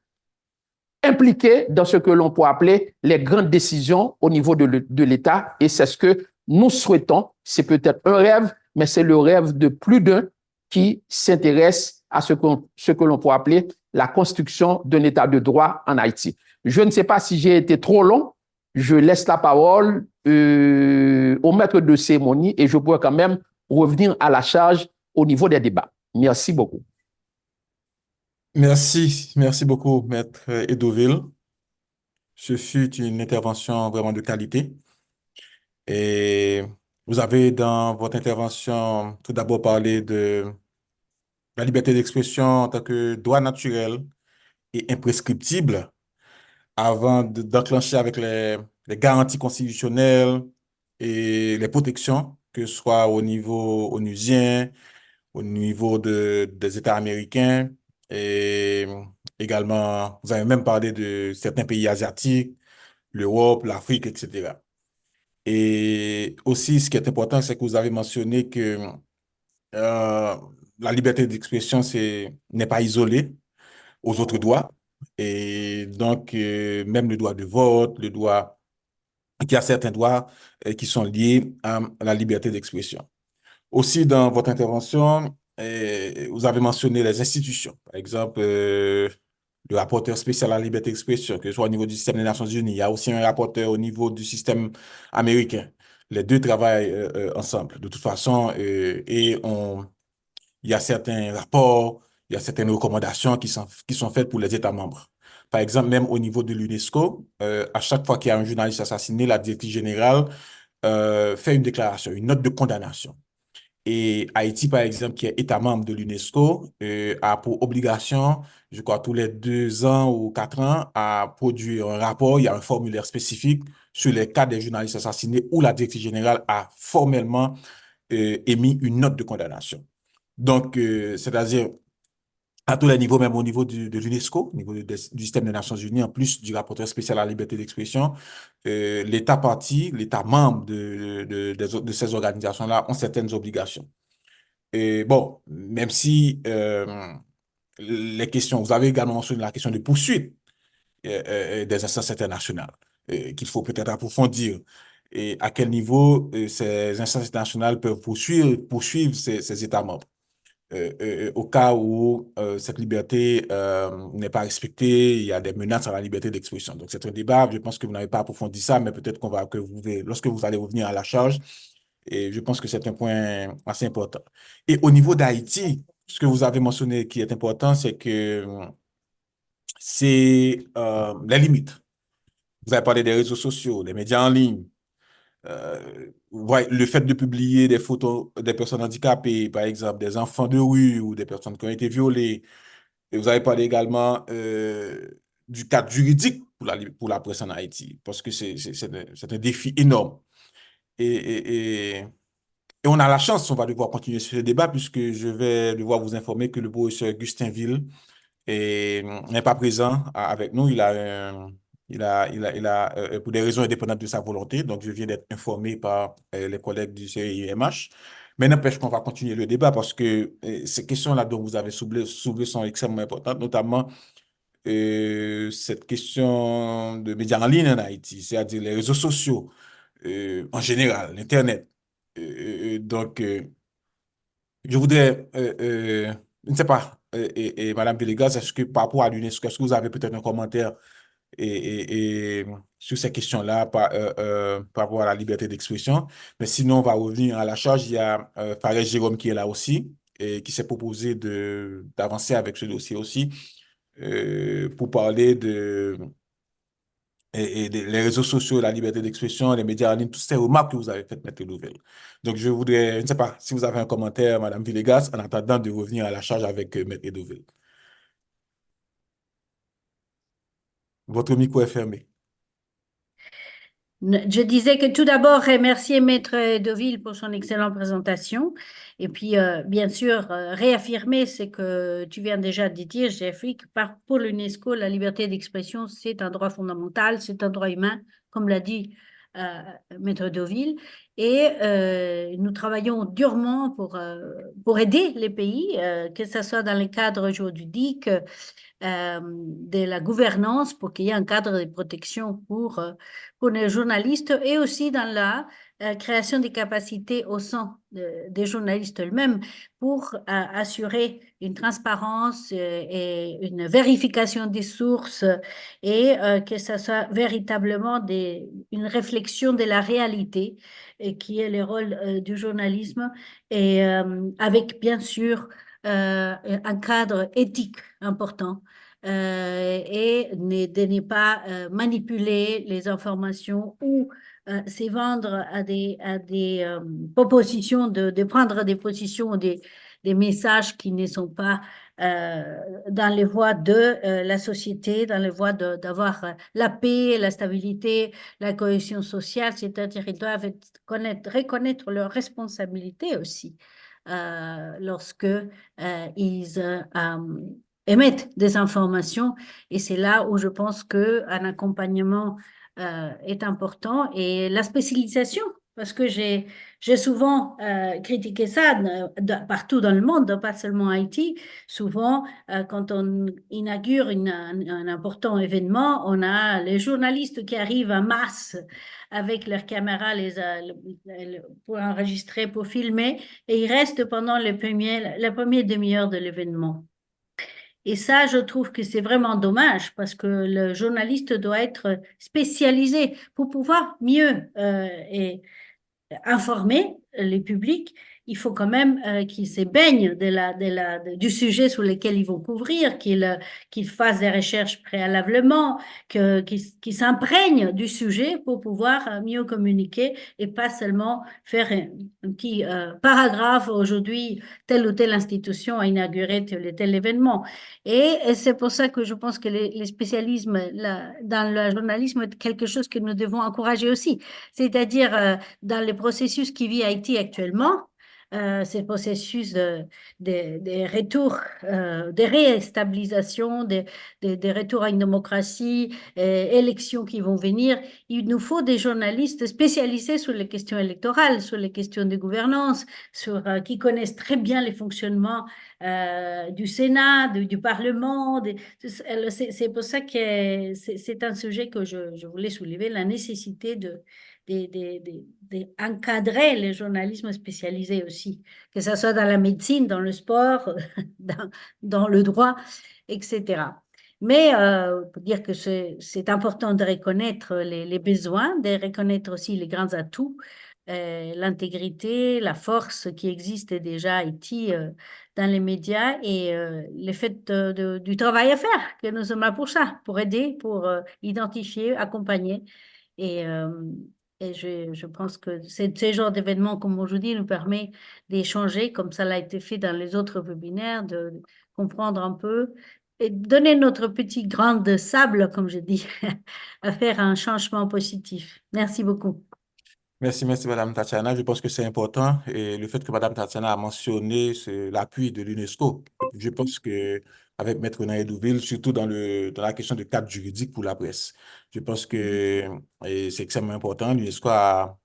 impliqué dans ce que l'on peut appeler les grandes décisions au niveau de l'État. Et c'est ce que nous souhaitons. C'est peut-être un rêve, mais c'est le rêve de plus d'un qui s'intéresse à ce que l'on peut appeler la construction d'un État de droit en Haïti. Je ne sais pas si j'ai été trop long. Je laisse la parole au maître de cérémonie et je pourrais quand même revenir à la charge au niveau des débats. Merci beaucoup. Merci beaucoup, Maître Edoville. Ce fut une intervention vraiment de qualité. Et vous avez dans votre intervention tout d'abord parlé de la liberté d'expression en tant que droit naturel et imprescriptible avant d'enclencher avec les garanties constitutionnelles et les protections, que ce soit au niveau onusien, au niveau des États américains, et également, vous avez même parlé de certains pays asiatiques, l'Europe, l'Afrique, etc. Et aussi, ce qui est important, c'est que vous avez mentionné que la liberté d'expression n'est pas isolée aux autres droits. Et donc, même le droit de vote, il y a certains droits qui sont liés à la liberté d'expression. Aussi, dans votre intervention, vous avez mentionné les institutions. Par exemple, le rapporteur spécial à la liberté d'expression, que ce soit au niveau du système des Nations Unies. Il y a aussi un rapporteur au niveau du système américain. Les deux travaillent ensemble, de toute façon, il y a certains rapports, il y a certaines recommandations qui sont faites pour les États membres. Par exemple, même au niveau de l'UNESCO, à chaque fois qu'il y a un journaliste assassiné, la directrice générale fait une déclaration, une note de condamnation. Et Haïti, par exemple, qui est État membre de l'UNESCO, a pour obligation, je crois, tous les 2 ans ou 4 ans, à produire un rapport. Il y a un formulaire spécifique sur les cas des journalistes assassinés où la directrice générale a formellement émis une note de condamnation. Donc, c'est-à-dire à tous les niveaux, même au niveau de l'UNESCO, au niveau du système des Nations Unies, en plus du rapporteur spécial à la liberté d'expression, l'État parti, l'État membre de ces organisations-là ont certaines obligations. Et bon, même si les questions, vous avez également mentionné la question de poursuite des instances internationales qu'il faut peut-être approfondir. Et à quel niveau ces instances internationales peuvent poursuivre ces États membres au cas où cette liberté n'est pas respectée, il y a des menaces à la liberté d'expression. Donc, c'est un débat. Je pense que vous n'avez pas approfondi ça, mais peut-être lorsque vous allez revenir à la charge, et je pense que c'est un point assez important. Et au niveau d'Haïti, ce que vous avez mentionné qui est important, c'est que c'est les limites. Vous avez parlé des réseaux sociaux, des médias en ligne. Ouais, le fait de publier des photos des personnes handicapées, par exemple, des enfants de rue ou des personnes qui ont été violées. Et vous avez parlé également du cadre juridique pour la presse en Haïti, parce que c'est un défi énorme. Et on a la chance, on va devoir continuer ce débat, puisque je vais devoir vous informer que le professeur Gustin Ville n'est pas présent avec nous. Pour des raisons indépendantes de sa volonté, donc je viens d'être informé par les collègues du CIMH. Mais n'empêche qu'on va continuer le débat parce que ces questions-là dont vous avez soulevé sont extrêmement importantes, notamment cette question de médias en ligne en Haïti, c'est-à-dire les réseaux sociaux en général, l'Internet. Donc, je voudrais, je ne sais pas, Madame Villegas, est-ce que par rapport à l'UNESCO, est-ce que vous avez peut-être un commentaire sur ces questions-là par rapport à la liberté d'expression? Mais sinon, on va revenir à la charge. Il y a Fares Jérôme qui est là aussi et qui s'est proposé d'avancer avec ce dossier aussi pour parler les réseaux sociaux, la liberté d'expression, les médias en ligne, toutes ces remarques que vous avez faites, Maître Louvel. Donc, je ne sais pas si vous avez un commentaire, Madame Villegas, en attendant de revenir à la charge avec Maître Louvel. Votre micro est fermé. Je disais que tout d'abord, remercier Maître Deauville pour son excellente présentation et puis, bien sûr, réaffirmer ce que tu viens déjà de dire, Jeffrey, que pour l'UNESCO, la liberté d'expression, c'est un droit fondamental, c'est un droit humain, comme l'a dit euh, Maître Deauville. Et nous travaillons durement pour aider les pays, que ce soit dans le cadre juridique, de la gouvernance pour qu'il y ait un cadre de protection pour les journalistes et aussi dans la création des capacités au sein des journalistes eux-mêmes pour assurer une transparence et une vérification des sources et que ça soit véritablement une réflexion de la réalité et qui est le rôle du journalisme et avec bien sûr un cadre éthique important et de ne pas manipuler les informations ou se vendre à des propositions, de prendre des positions ou des messages qui ne sont pas dans les voies de la société, dans les voies d'avoir la paix, la stabilité, la cohésion sociale, c'est-à-dire ils doivent reconnaître leurs responsabilités aussi lorsque ils émettent des informations. Et c'est là où je pense qu'un accompagnement est important. Et la spécialisation parce que j'ai souvent critiqué ça partout dans le monde, pas seulement à Haïti. Souvent, quand on inaugure un important événement, on a les journalistes qui arrivent en masse avec leurs caméras pour enregistrer, pour filmer, et ils restent pendant les premières demi-heures de l'événement. Et ça, je trouve que c'est vraiment dommage parce que le journaliste doit être spécialisé pour pouvoir mieux informer les publics. Il faut quand même qu'ils se baignent du sujet sur lequel ils vont couvrir, qu'ils fassent des recherches préalablement, qu'ils s'imprègnent du sujet pour pouvoir mieux communiquer et pas seulement faire un petit paragraphe. Aujourd'hui, telle ou telle institution a inauguré tel ou tel événement. Et c'est pour ça que je pense que les spécialismes dans le journalisme est quelque chose que nous devons encourager aussi. C'est-à-dire dans le processus qui vit Haïti actuellement, ces processus de retour, de réstabilisation, de retour à une démocratie, élections qui vont venir. Il nous faut des journalistes spécialisés sur les questions électorales, sur les questions de gouvernance, qui connaissent très bien les fonctionnements du Sénat, du Parlement. C'est pour ça que c'est un sujet que je voulais soulever, la nécessité d'encadrer le journalisme spécialisé aussi, que ce soit dans la médecine, dans le sport, dans le droit, etc. Mais pour dire que c'est important de reconnaître les besoins, de reconnaître aussi les grands atouts, l'intégrité, la force qui existe déjà à Haïti dans les médias et le fait du travail à faire, que nous sommes là pour ça, pour aider, pour identifier, accompagner. Et, euh, et je pense que ce genre d'événement comme aujourd'hui nous permet d'échanger, comme ça l'a été fait dans les autres webinaires, de comprendre un peu et donner notre petit grain de sable, comme je dis, à faire un changement positif. Merci beaucoup. Merci, merci Madame Tatiana. Je pense que c'est important et le fait que Madame Tatiana a mentionné l'appui de l'UNESCO. Je pense que avec Maître Naël-Douville, surtout dans la question de cadre juridique pour la presse, je pense que c'est extrêmement important. L'UNESCO a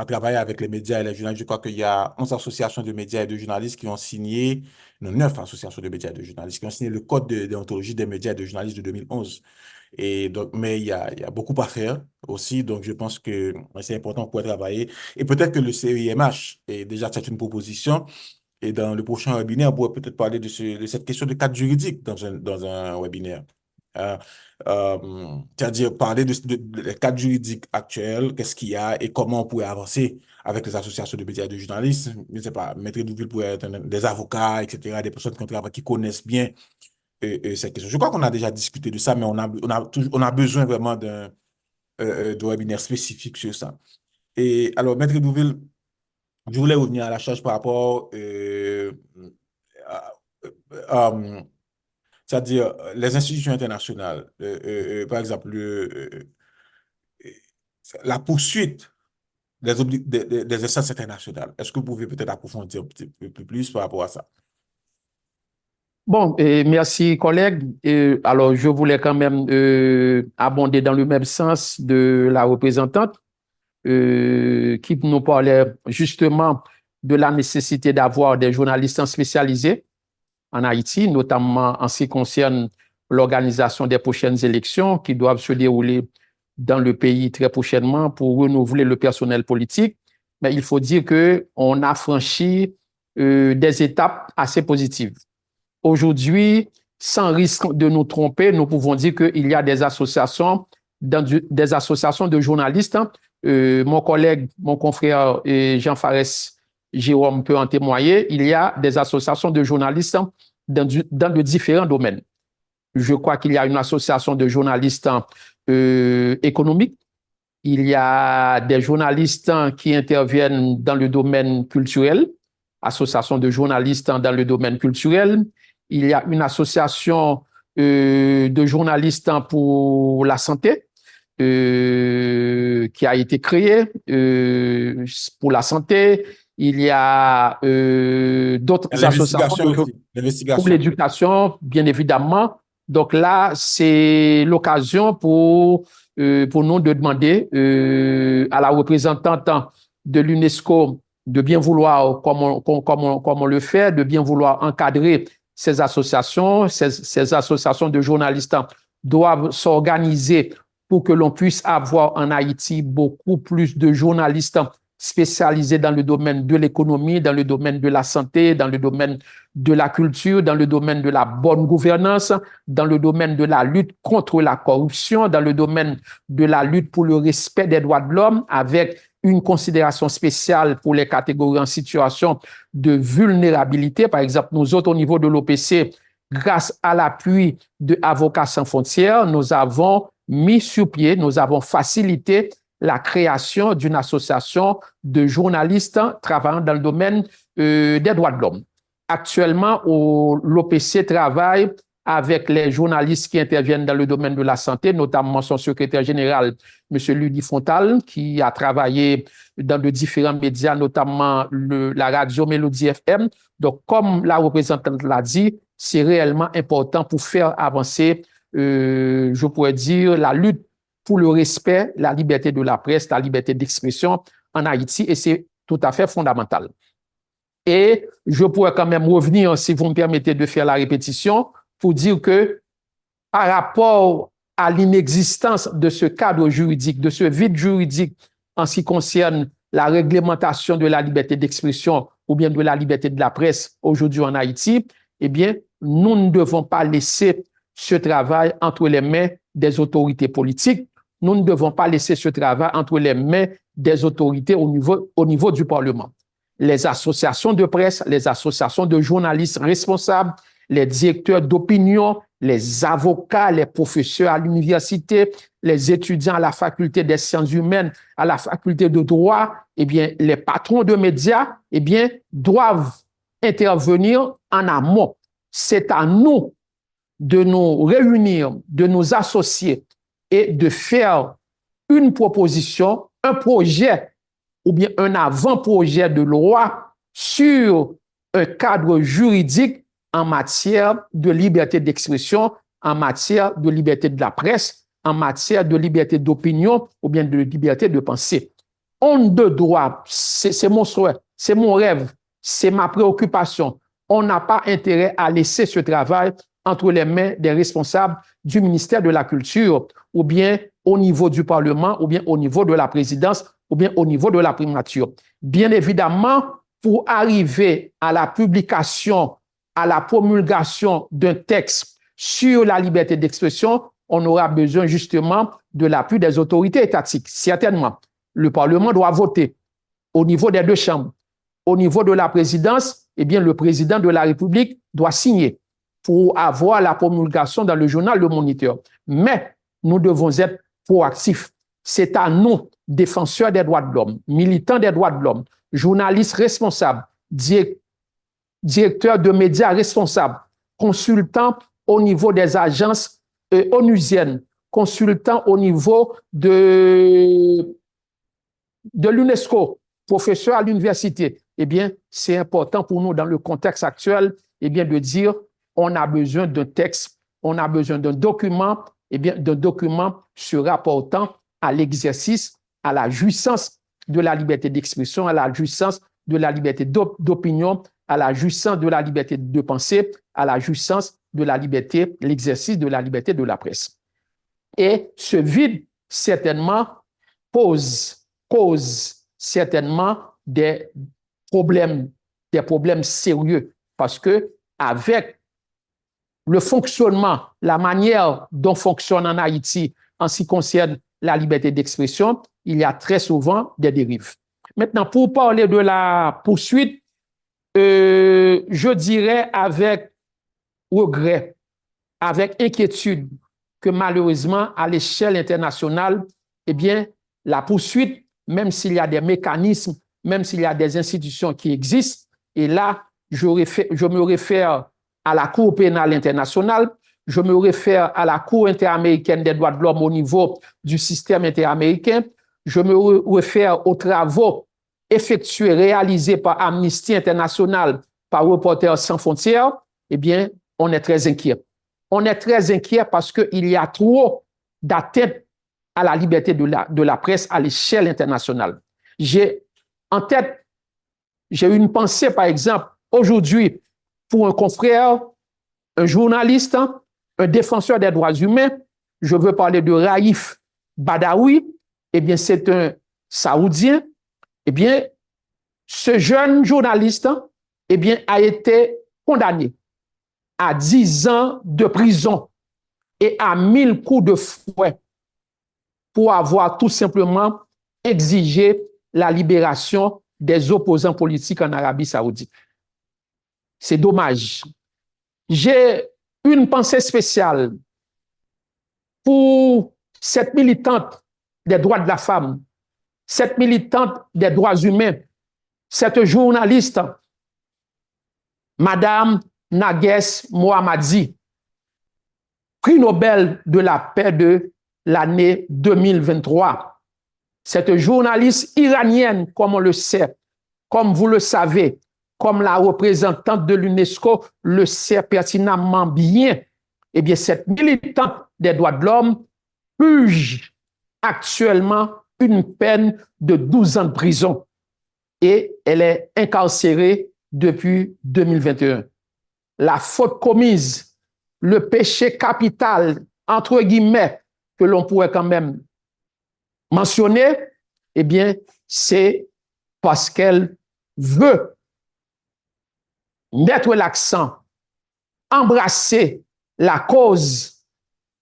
travaillé avec les médias et les journalistes. Je crois qu'il y a 11 associations de médias et de journalistes qui ont signé, non, 9 associations de médias et de journalistes qui ont signé le code de déontologie des médias et de journalistes de 2011. Et donc, mais il y a beaucoup à faire aussi, donc je pense que c'est important pour travailler. Et peut-être que le CEIMH, et déjà c'est une proposition, et dans le prochain webinaire, on pourrait peut-être parler de cette question de cadre juridique dans un webinaire. Euh, C'est-à-dire parler des cadres juridiques actuels, qu'est-ce qu'il y a et comment on pourrait avancer avec les associations de médias et de journalistes. Je ne sais pas, Maître Douville pourrait être des avocats, etc., des personnes qui connaissent bien cette question. Je crois qu'on a déjà discuté de ça, mais on a besoin vraiment de webinaire spécifique sur ça. Et alors, Maître Douville, je voulais revenir à la charge par rapport c'est-à-dire les institutions internationales, par exemple, la poursuite des instances internationales. Est-ce que vous pouvez peut-être approfondir un petit peu plus par rapport à ça? Bon, merci collègue. Alors, je voulais quand même abonder dans le même sens de la représentante qui nous parlait justement de la nécessité d'avoir des journalistes spécialisés en Haïti, notamment en ce qui concerne l'organisation des prochaines élections qui doivent se dérouler dans le pays très prochainement pour renouveler le personnel politique. Mais il faut dire qu'on a franchi des étapes assez positives. Aujourd'hui, sans risque de nous tromper, nous pouvons dire qu'il y a des associations de journalistes. Mon collègue, mon confrère Jean Fares Jérôme peut en témoigner. Il y a des associations de journalistes dans de différents domaines. Je crois qu'il y a une association de journalistes économiques. Il y a des journalistes qui interviennent dans le domaine culturel, association de journalistes dans le domaine culturel. Il y a une association de journalistes pour la santé qui a été créée pour la santé. Il y a d'autres associations pour l'éducation, bien évidemment. Donc là, c'est l'occasion pour nous de demander à la représentante de l'UNESCO de bien vouloir, comme on le fait, de bien vouloir encadrer ces associations. Ces associations de journalistes doivent s'organiser pour que l'on puisse avoir en Haïti beaucoup plus de journalistes spécialisés dans le domaine de l'économie, dans le domaine de la santé, dans le domaine de la culture, dans le domaine de la bonne gouvernance, dans le domaine de la lutte contre la corruption, dans le domaine de la lutte pour le respect des droits de l'homme, avec une considération spéciale pour les catégories en situation de vulnérabilité. Par exemple, nous autres, au niveau de l'OPC, grâce à l'appui de Avocats sans frontières, nous avons mis sur pied, nous avons facilité la création d'une association de journalistes travaillant dans le domaine des droits de l'homme. Actuellement, l'OPC travaille avec les journalistes qui interviennent dans le domaine de la santé, notamment son secrétaire général, M. Ludi Fontal, qui a travaillé dans de différents médias, notamment la radio Mélodie FM. Donc, comme la représentante l'a dit, c'est réellement important pour faire avancer, je pourrais dire, la lutte pour le respect, la liberté de la presse, la liberté d'expression en Haïti, et c'est tout à fait fondamental. Et je pourrais quand même revenir, si vous me permettez de faire la répétition, pour dire que par rapport à l'inexistence de ce cadre juridique, de ce vide juridique en ce qui concerne la réglementation de la liberté d'expression ou bien de la liberté de la presse aujourd'hui en Haïti, eh bien, nous ne devons pas laisser ce travail entre les mains des autorités politiques. Nous ne devons pas laisser ce travail entre les mains des autorités au niveau du Parlement. Les associations de presse, les associations de journalistes responsables, les directeurs d'opinion, les avocats, les professeurs à l'université, les étudiants à la faculté des sciences humaines, à la faculté de droit, eh bien, les patrons de médias, eh bien, doivent intervenir en amont. C'est à nous de nous réunir, de nous associer et de faire une proposition, un projet ou bien un avant-projet de loi sur un cadre juridique en matière de liberté d'expression, en matière de liberté de la presse, en matière de liberté d'opinion ou bien de liberté de pensée. On ne doit, c'est mon souhait, c'est mon rêve, c'est ma préoccupation. On n'a pas intérêt à laisser ce travail entre les mains des responsables du ministère de la Culture ou bien au niveau du Parlement ou bien au niveau de la présidence ou bien au niveau de la primature. Bien évidemment, pour arriver à la publication, à la promulgation d'un texte sur la liberté d'expression, on aura besoin justement de l'appui des autorités étatiques. Certainement, le Parlement doit voter au niveau des deux chambres. Au niveau de la présidence, eh bien, le président de la République doit signer pour avoir la promulgation dans le journal Le Moniteur. Mais nous devons être proactifs. C'est à nous, défenseurs des droits de l'homme, militants des droits de l'homme, journalistes responsables, directeurs de médias responsables, consultants au niveau des agences onusiennes, consultants au niveau de l'UNESCO, professeurs à l'université. Eh bien, c'est important pour nous dans le contexte actuel, eh bien, de dire on a besoin d'un texte, on a besoin d'un document, eh bien, d'un document se rapportant à l'exercice, à la jouissance de la liberté d'expression, à la jouissance de la liberté d'opinion, à la jouissance de la liberté de penser, à la jouissance de la liberté, l'exercice de la liberté de la presse. Et ce vide, certainement, cause certainement des problèmes sérieux, parce que avec le fonctionnement, la manière dont fonctionne en Haïti en ce qui concerne la liberté d'expression, il y a très souvent des dérives. Maintenant, pour parler de la poursuite, je dirais avec regret, avec inquiétude, que malheureusement, à l'échelle internationale, eh bien, la poursuite, même s'il y a des mécanismes, même s'il y a des institutions qui existent, et là, je me réfère à la Cour pénale internationale, je me réfère à la Cour interaméricaine des droits de l'homme au niveau du système interaméricain, je me réfère aux travaux effectués, réalisés par Amnesty International, par Reporters sans frontières, eh bien, on est très inquiet. on est très inquiet parce qu'il y a trop d'atteinte à la liberté de la presse à l'échelle internationale. J'ai en tête, j'ai eu une pensée, par exemple, aujourd'hui, pour un confrère, un journaliste, un défenseur des droits humains. Je veux parler de Raif Badawi. Eh bien, c'est un Saoudien. Eh bien, ce jeune journaliste, eh bien, a été condamné à 10 ans de prison et à 1000 coups de fouet pour avoir tout simplement exigé la libération des opposants politiques en Arabie Saoudite. C'est dommage. J'ai une pensée spéciale pour cette militante des droits de la femme, cette militante des droits humains, cette journaliste, Madame Naguès Mohammadi, prix Nobel de la paix de l'année 2023. Cette journaliste iranienne, comme on le sait, comme vous le savez, comme la représentante de l'UNESCO le sait pertinemment bien, eh bien, cette militante des droits de l'homme purge actuellement une peine de 12 ans de prison et elle est incarcérée depuis 2021. La faute commise, le péché capital, entre guillemets, que l'on pourrait quand même mentionner, eh bien, c'est parce qu'elle veut mettre l'accent, embrasser la cause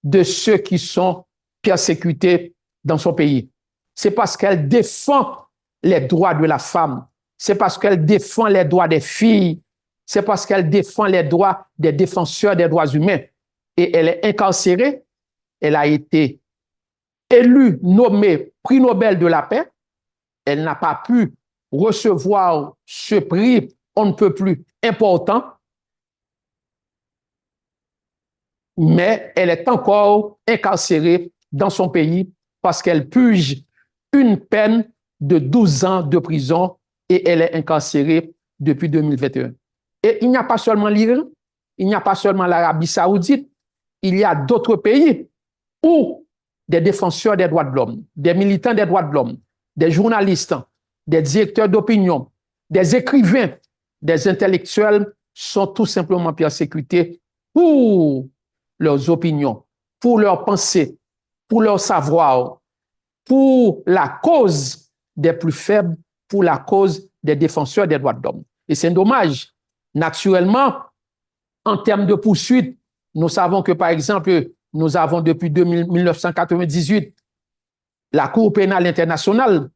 de ceux qui sont persécutés dans son pays. C'est parce qu'elle défend les droits de la femme. C'est parce qu'elle défend les droits des filles. C'est parce qu'elle défend les droits des défenseurs des droits humains. Et elle est incarcérée. Elle a été élue, nommée prix Nobel de la paix. Elle n'a pas pu recevoir ce prix, on ne peut plus important, mais elle est encore incarcérée dans son pays parce qu'elle purge une peine de 12 ans de prison et elle est incarcérée depuis 2021. Et il n'y a pas seulement l'Iran, il n'y a pas seulement l'Arabie Saoudite, il y a d'autres pays où des défenseurs des droits de l'homme, des militants des droits de l'homme, des journalistes, des directeurs d'opinion, des écrivains, des intellectuels sont tout simplement persécutés pour leurs opinions, pour leurs pensées, pour leur savoir, pour la cause des plus faibles, pour la cause des défenseurs des droits de l'homme. Et c'est dommage. Naturellement, en termes de poursuite, nous savons que, par exemple, nous avons depuis 1998 la Cour pénale internationale,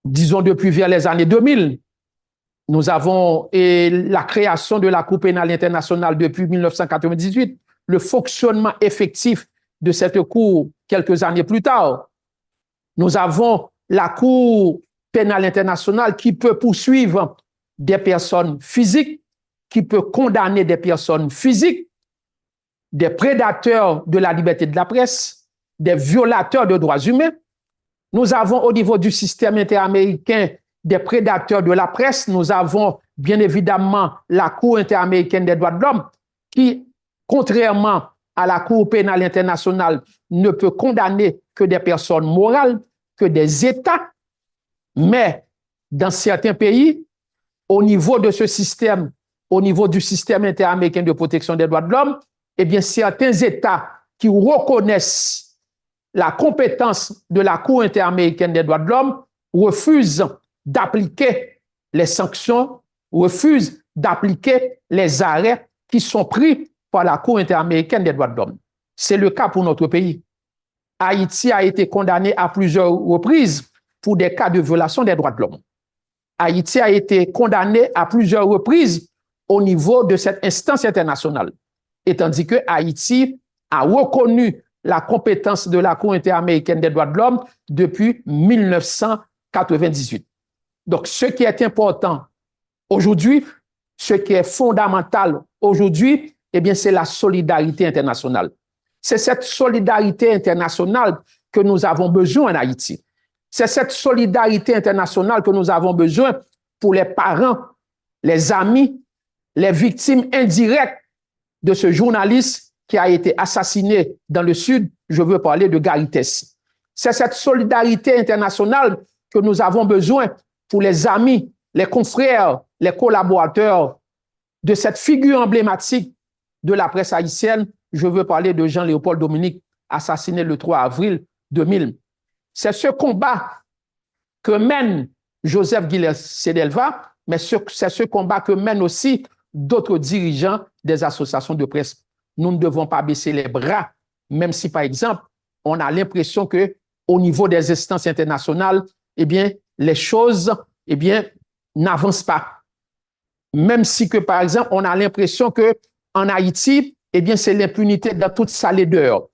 disons depuis vers les années 2000, nous avons la création de la Cour pénale internationale depuis 1998, le fonctionnement effectif de cette Cour quelques années plus tard. Nous avons la Cour pénale internationale qui peut poursuivre des personnes physiques, qui peut condamner des personnes physiques, des prédateurs de la liberté de la presse, des violateurs de droits humains. Nous avons au niveau du système interaméricain des prédateurs de la presse. Nous avons bien évidemment la Cour interaméricaine des droits de l'homme qui, contrairement à la Cour pénale internationale, ne peut condamner que des personnes morales, que des États. Mais dans certains pays, au niveau de ce système, au niveau du système interaméricain de protection des droits de l'homme, eh bien, certains États qui reconnaissent la compétence de la Cour interaméricaine des droits de l'homme refusent d'appliquer les sanctions, refusent d'appliquer les arrêts qui sont pris par la Cour interaméricaine des droits de l'homme. C'est le cas pour notre pays. Haïti a été condamné à plusieurs reprises pour des cas de violation des droits de l'homme. Haïti a été condamné à plusieurs reprises au niveau de cette instance internationale. Et tandis que Haïti a reconnu la compétence de la Cour interaméricaine des droits de l'homme depuis 1998. Donc, ce qui est important aujourd'hui, ce qui est fondamental aujourd'hui, eh bien, c'est la solidarité internationale. C'est cette solidarité internationale que nous avons besoin en Haïti. C'est cette solidarité internationale que nous avons besoin pour les parents, les amis, les victimes indirectes de ce journaliste qui a été assassiné dans le sud, je veux parler de Gary Tess. C'est cette solidarité internationale que nous avons besoin pour les amis, les confrères, les collaborateurs de cette figure emblématique de la presse haïtienne. Je veux parler de Jean-Léopold Dominique, assassiné le 3 avril 2000. C'est ce combat que mène Joseph Guillet Sedelva, mais c'est ce combat que mènent aussi d'autres dirigeants des associations de presse. Nous ne devons pas baisser les bras, même si, par exemple, on a l'impression que au niveau des instances internationales, eh bien, les choses, eh bien, n'avancent pas. Même si que, par exemple, on a l'impression que en Haïti, eh bien, c'est l'impunité dans toute sa laideur.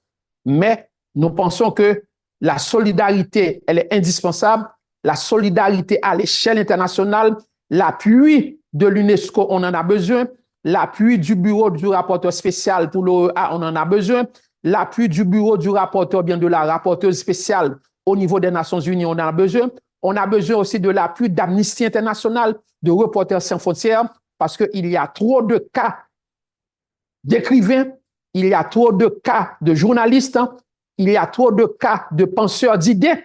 Mais nous pensons que la solidarité, elle est indispensable. La solidarité à l'échelle internationale, l'appui de l'UNESCO, on en a besoin. L'appui du bureau du rapporteur spécial pour l'OEA, on en a besoin. L'appui du bureau du rapporteur, bien de la rapporteuse spéciale au niveau des Nations Unies, on en a besoin. On a besoin aussi de l'appui d'Amnesty International, de Reporters sans frontières, parce qu'il y a trop de cas d'écrivains, il y a trop de cas de journalistes, il y a trop de cas de penseurs d'idées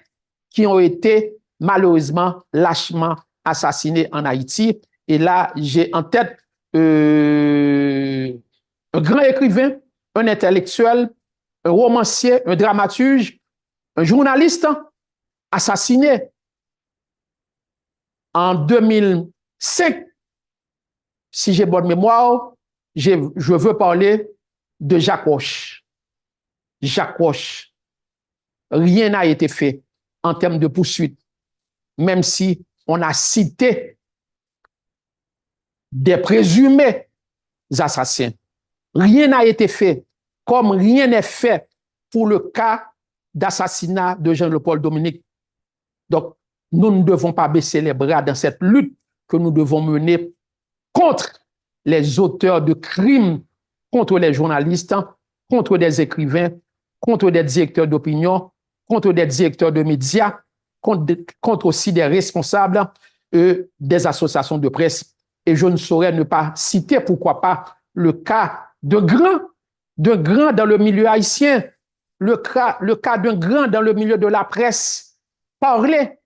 qui ont été malheureusement lâchement assassinés en Haïti. Et là, j'ai en tête un grand écrivain, un intellectuel, un romancier, un dramaturge, un journaliste assassiné en 2005. Si j'ai bonne mémoire, je veux parler de Jacques Roche. Jacques Roche. Rien n'a été fait en termes de poursuite, même si on a cité des présumés assassins. Rien n'a été fait, comme rien n'est fait pour le cas d'assassinat de Jean-Léopold Dominique. Donc, nous ne devons pas baisser les bras dans cette lutte que nous devons mener contre les auteurs de crimes, contre les journalistes, contre des écrivains, contre des directeurs d'opinion, contre des directeurs de médias, contre aussi des responsables des associations de presse. Et je ne saurais ne pas citer, pourquoi pas, le cas d'un grand dans le milieu haïtien, le cas d'un grand dans le milieu de la presse. Parler,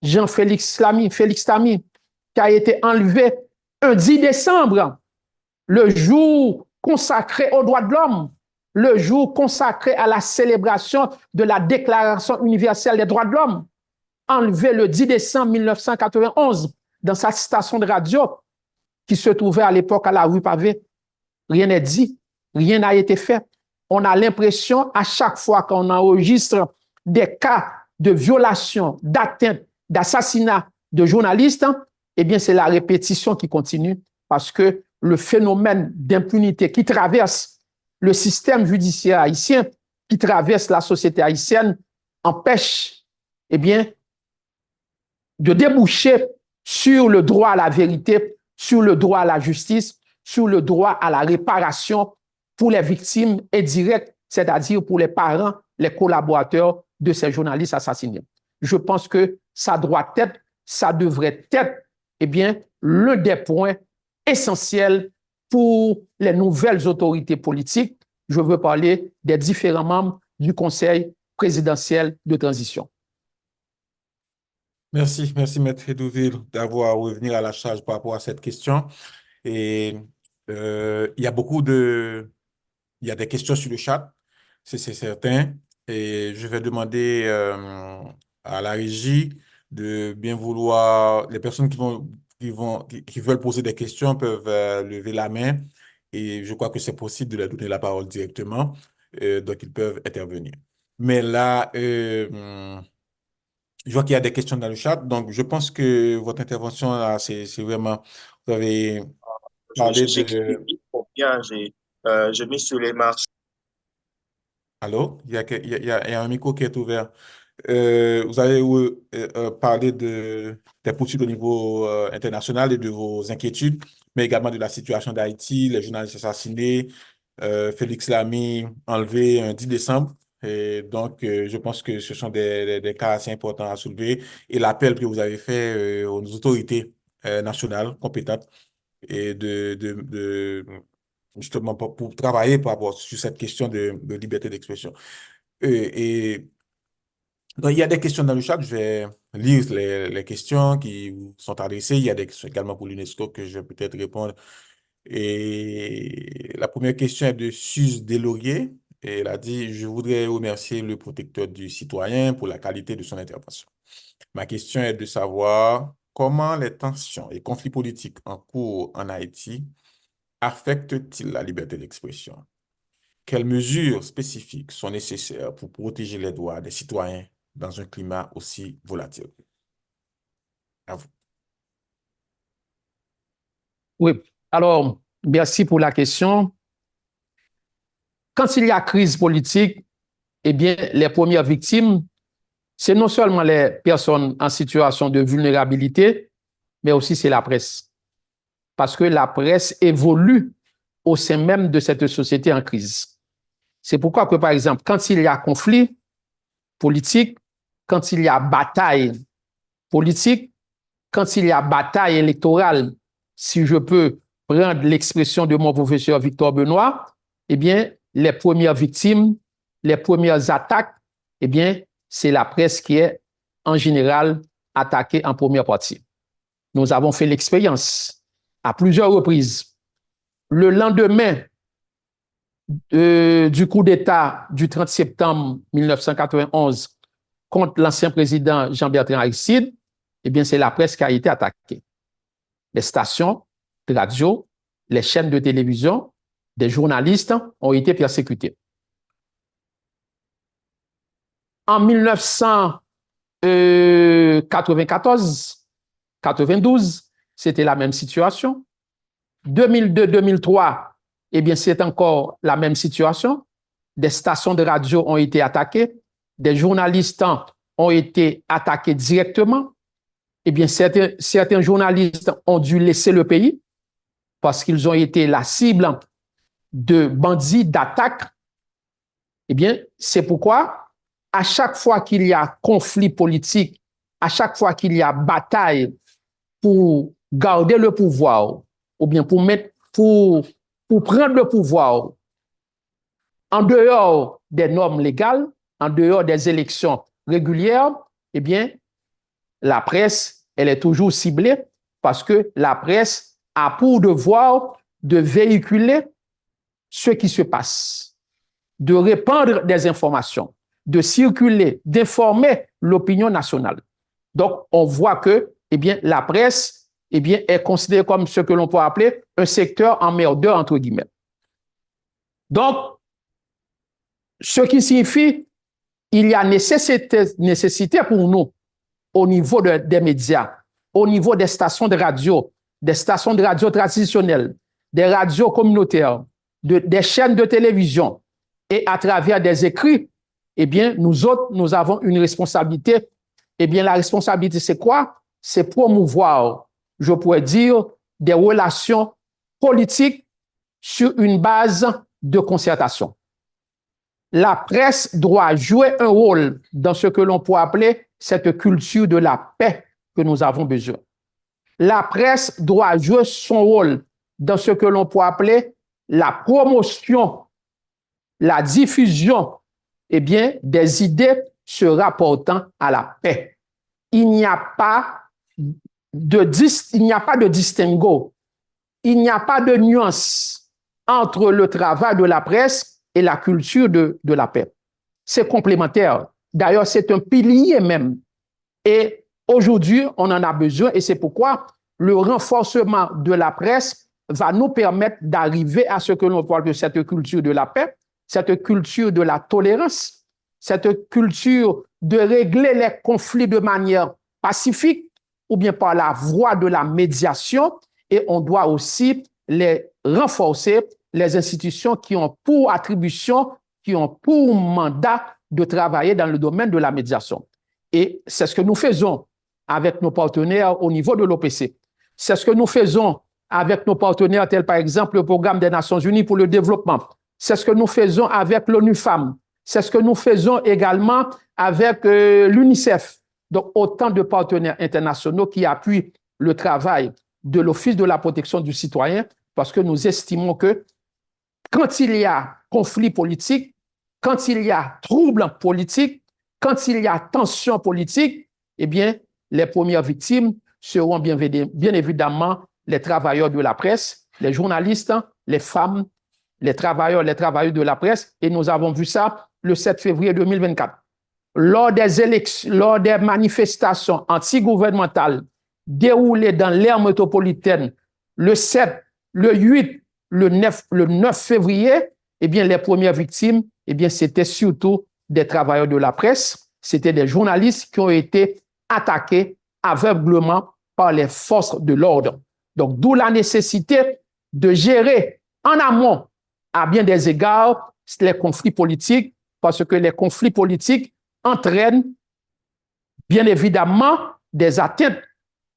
Jean-Félix Tami, qui a été enlevé un 10 décembre, le jour consacré aux droits de l'homme, le jour consacré à la célébration de la Déclaration universelle des droits de l'homme, enlevé le 10 décembre 1991 dans sa station de radio qui se trouvait à l'époque à la rue Pavée. Rien n'est dit, rien n'a été fait. On a l'impression, à chaque fois qu'on enregistre des cas de violation, d'atteinte, d'assassinat de journalistes, eh bien, c'est la répétition qui continue parce que le phénomène d'impunité qui traverse le système judiciaire haïtien, qui traverse la société haïtienne, empêche, eh bien, de déboucher sur le droit à la vérité, sur le droit à la justice, sur le droit à la réparation pour les victimes indirectes, c'est-à-dire pour les parents, les collaborateurs de ces journalistes assassinés. Je pense que ça doit être, ça devrait être, eh bien, l'un des points essentiels pour les nouvelles autorités politiques. Je veux parler des différents membres du Conseil présidentiel de transition. Merci, Maître Edouville, d'avoir revenu à la charge par rapport à cette question. Et il y a il y a des questions sur le chat, c'est certain. Et je vais demander à la régie de bien vouloir, les personnes qui veulent poser des questions peuvent lever la main. Et je crois que c'est possible de leur donner la parole directement, donc ils peuvent intervenir. Mais là, je vois qu'il y a des questions dans le chat, donc je pense que votre intervention, là, c'est vraiment, vous avez parlé de... Combien j'ai mis sur les marches. Allô? Il y a un micro qui est ouvert. Vous avez parlé des poursuites au niveau international et de vos inquiétudes, mais également de la situation d'Haïti, les journalistes assassinés, Félix Lamy enlevé un 10 décembre. Et donc, je pense que ce sont des cas assez importants à soulever. Et l'appel que vous avez fait aux autorités nationales compétentes et justement pour travailler par rapport sur cette question de liberté d'expression. Et donc, il y a des questions dans le chat, je vais lire les questions qui vous sont adressées. Il y a des questions également pour l'UNESCO que je vais peut-être répondre. Et la première question est de Suze Deslauriers. Et elle a dit, je voudrais remercier le protecteur du citoyen pour la qualité de son intervention. Ma question est de savoir comment les tensions et conflits politiques en cours en Haïti affectent-ils la liberté d'expression? Quelles mesures spécifiques sont nécessaires pour protéger les droits des citoyens dans un climat aussi volatile? À vous. Oui, alors, merci pour la question. Quand il y a crise politique, eh bien, les premières victimes, c'est non seulement les personnes en situation de vulnérabilité, mais aussi c'est la presse. Parce que la presse évolue au sein même de cette société en crise. C'est pourquoi que, par exemple, quand il y a conflit politique, quand il y a bataille politique, quand il y a bataille électorale, si je peux prendre l'expression de mon professeur Victor Benoît, eh bien, les premières victimes, les premières attaques, eh bien, c'est la presse qui est en général attaquée en première partie. Nous avons fait l'expérience à plusieurs reprises. Le lendemain du coup d'État du 30 septembre 1991 contre l'ancien président Jean-Bertrand Aristide, eh bien, c'est la presse qui a été attaquée. Les stations de radio, les chaînes de télévision, des journalistes ont été persécutés. En 1994-92, c'était la même situation. 2002-2003, eh bien, c'est encore la même situation. Des stations de radio ont été attaquées, des journalistes ont été attaqués directement. Eh bien, certains journalistes ont dû laisser le pays parce qu'ils ont été la cible de bandits, d'attaques. Eh bien, c'est pourquoi, à chaque fois qu'il y a conflit politique, à chaque fois qu'il y a bataille pour garder le pouvoir, ou bien pour prendre le pouvoir en dehors des normes légales, en dehors des élections régulières, eh bien, la presse, elle est toujours ciblée parce que la presse a pour devoir de véhiculer ce qui se passe, de répandre des informations, de circuler, d'informer l'opinion nationale. Donc, on voit que, eh bien, la presse, eh bien, est considérée comme ce que l'on peut appeler un secteur emmerdeur, entre guillemets. Donc, ce qui signifie qu'il y a nécessité pour nous, au niveau des médias, au niveau des stations de radio traditionnelles, des radios communautaires, des chaînes de télévision et à travers des écrits, eh bien, nous autres, nous avons une responsabilité. Eh bien, la responsabilité, c'est quoi? C'est promouvoir, je pourrais dire, des relations politiques sur une base de concertation. La presse doit jouer un rôle dans ce que l'on peut appeler cette culture de la paix que nous avons besoin. La presse doit jouer son rôle dans ce que l'on peut appeler la promotion, la diffusion, eh bien, des idées se rapportant à la paix. Il n'y a pas de distinguo, il n'y a pas de nuance entre le travail de la presse et la culture de la paix. C'est complémentaire. D'ailleurs, c'est un pilier même. Et aujourd'hui, on en a besoin et c'est pourquoi le renforcement de la presse va nous permettre d'arriver à ce que l'on parle de cette culture de la paix, cette culture de la tolérance, cette culture de régler les conflits de manière pacifique ou bien par la voie de la médiation. Et on doit aussi les renforcer, les institutions qui ont pour attribution, qui ont pour mandat de travailler dans le domaine de la médiation. Et c'est ce que nous faisons avec nos partenaires au niveau de l'OPC. C'est ce que nous faisons avec nos partenaires tels par exemple le Programme des Nations Unies pour le développement. C'est ce que nous faisons avec l'ONU Femmes. C'est ce que nous faisons également avec l'UNICEF. Donc, autant de partenaires internationaux qui appuient le travail de l'Office de la protection du citoyen parce que nous estimons que quand il y a conflit politique, quand il y a trouble politique, quand il y a tension politique, eh bien, les premières victimes seront bien évidemment les travailleurs de la presse, les journalistes, les femmes, les travailleurs de la presse. Et nous avons vu ça le 7 février 2024. Lors des manifestations antigouvernementales déroulées dans l'aire métropolitaine le 7, le 8, le 9 février, eh bien, les premières victimes, eh bien, c'était surtout des travailleurs de la presse, c'était des journalistes qui ont été attaqués aveuglement par les forces de l'ordre. Donc, d'où la nécessité de gérer en amont, à bien des égards, les conflits politiques, parce que les conflits politiques entraînent bien évidemment des atteintes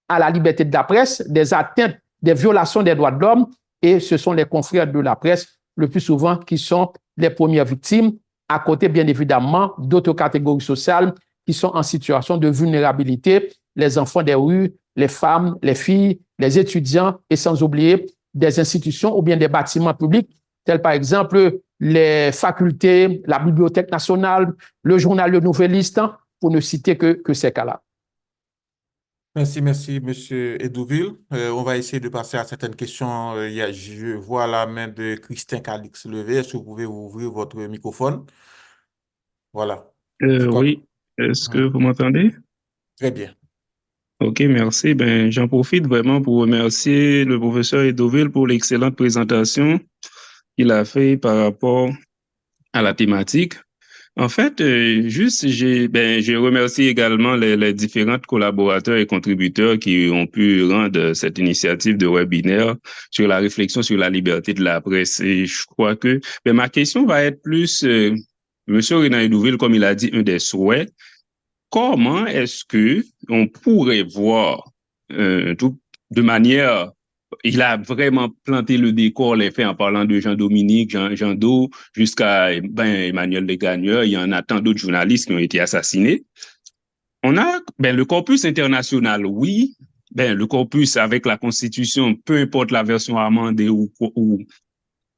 à la liberté de la presse, des atteintes, des violations des droits de l'homme, et ce sont les confrères de la presse le plus souvent qui sont les premières victimes, à côté bien évidemment d'autres catégories sociales qui sont en situation de vulnérabilité, les enfants des rues, les femmes, les filles, les étudiants, et sans oublier des institutions ou bien des bâtiments publics, tels par exemple les facultés, la Bibliothèque nationale, le journal Le Nouvelliste, pour ne citer que ces cas-là. Merci, Monsieur Edouville. On va essayer de passer à certaines questions. Je vois la main de Christin Calix levée. Est-ce que vous pouvez ouvrir votre microphone? Voilà. Oui, est-ce que vous m'entendez? Très bien. Ok, merci. Ben, j'en profite vraiment pour remercier le professeur Edouville pour l'excellente présentation qu'il a fait par rapport à la thématique. En fait, je remercie également les différents collaborateurs et contributeurs qui ont pu rendre cette initiative de webinaire sur la réflexion sur la liberté de la presse. Et je crois que ma question va être plus, Monsieur Renan Edouville, comme il a dit, un des souhaits. Comment est-ce que on pourrait voir tout de manière, il a vraiment planté le décor, les faits, en parlant de Jean-Dominique, Jean Do, jusqu'à Emmanuel Desgagneurs. Il y en a tant d'autres journalistes qui ont été assassinés. On a le corpus international, oui. Le corpus avec la Constitution, peu importe la version amendée ou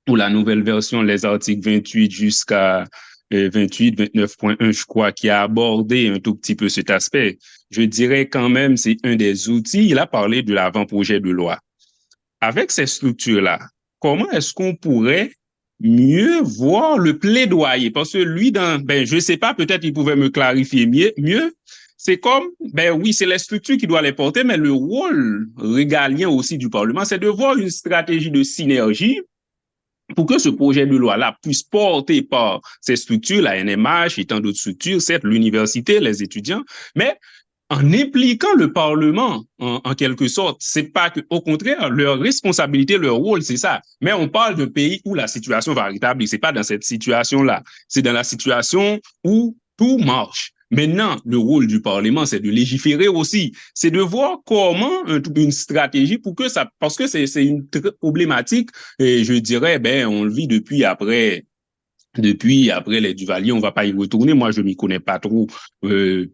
la nouvelle version, les articles 28 jusqu'à 28, 29.1, je crois, qui a abordé un tout petit peu cet aspect. Je dirais quand même, c'est un des outils. Il a parlé de l'avant-projet de loi. Avec ces structures-là, comment est-ce qu'on pourrait mieux voir le plaidoyer? Parce que lui, je sais pas, peut-être il pouvait me clarifier mieux. C'est comme, oui, c'est les structures qui doivent les porter, mais le rôle régalien aussi du Parlement, c'est de voir une stratégie de synergie pour que ce projet de loi-là puisse porter par ces structures, la NMH et tant d'autres structures, certes l'université, les étudiants, mais en impliquant le Parlement, en quelque sorte. C'est pas que, au contraire, leur responsabilité, leur rôle, c'est ça. Mais on parle d'un pays où la situation va rétablir. C'est pas dans cette situation-là. C'est dans la situation où tout marche. Maintenant, le rôle du Parlement, c'est de légiférer aussi. C'est de voir comment une stratégie pour que ça, parce que c'est une problématique, et je dirais, on le vit depuis après les Duvalier, on va pas y retourner. Moi, je m'y connais pas trop,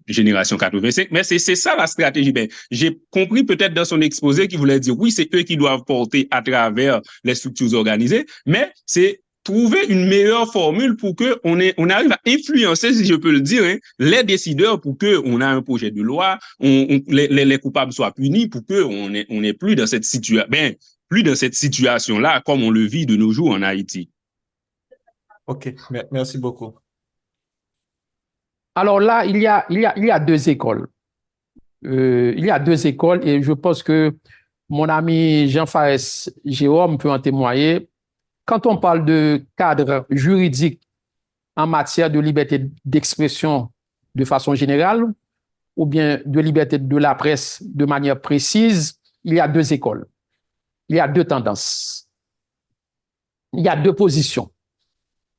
génération 85, mais c'est ça la stratégie. J'ai compris peut-être dans son exposé qu'il voulait dire, oui, c'est eux qui doivent porter à travers les structures organisées, mais c'est trouver une meilleure formule pour que on arrive à influencer, si je peux le dire, les décideurs pour que on a un projet de loi, les coupables soient punis pour que on est plus dans cette situation-là comme on le vit de nos jours en Haïti. OK, merci beaucoup. Alors là, il y a deux écoles. Il y a deux écoles et je pense que mon ami Jean-Fares Jérôme peut en témoigner. Quand on parle de cadre juridique en matière de liberté d'expression de façon générale ou bien de liberté de la presse de manière précise, il y a deux écoles. Il y a deux tendances. Il y a deux positions.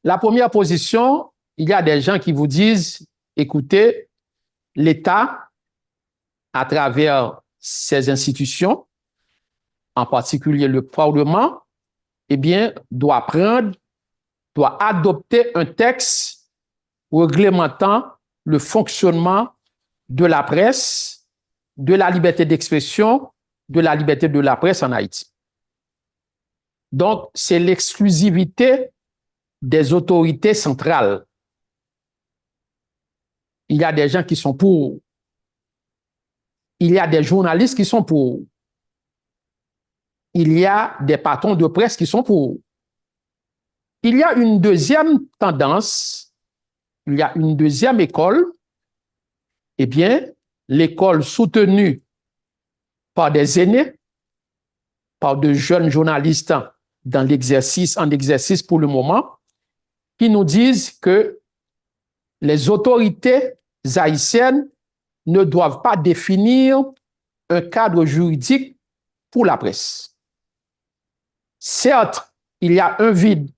La première position, il y a des gens qui vous disent, écoutez, l'État, à travers ses institutions, en particulier le Parlement, doit adopter un texte réglementant le fonctionnement de la presse, de la liberté d'expression, de la liberté de la presse en Haïti. Donc, c'est l'exclusivité des autorités centrales. Il y a des gens qui sont pour. Il y a des journalistes qui sont pour. Il y a des patrons de presse qui sont pour. Il y a une deuxième tendance, il y a une deuxième école, eh bien, l'école soutenue par des aînés, par de jeunes journalistes en exercice pour le moment, qui nous disent que les autorités haïtiennes ne doivent pas définir un cadre juridique pour la presse. Certes, il y a un vide,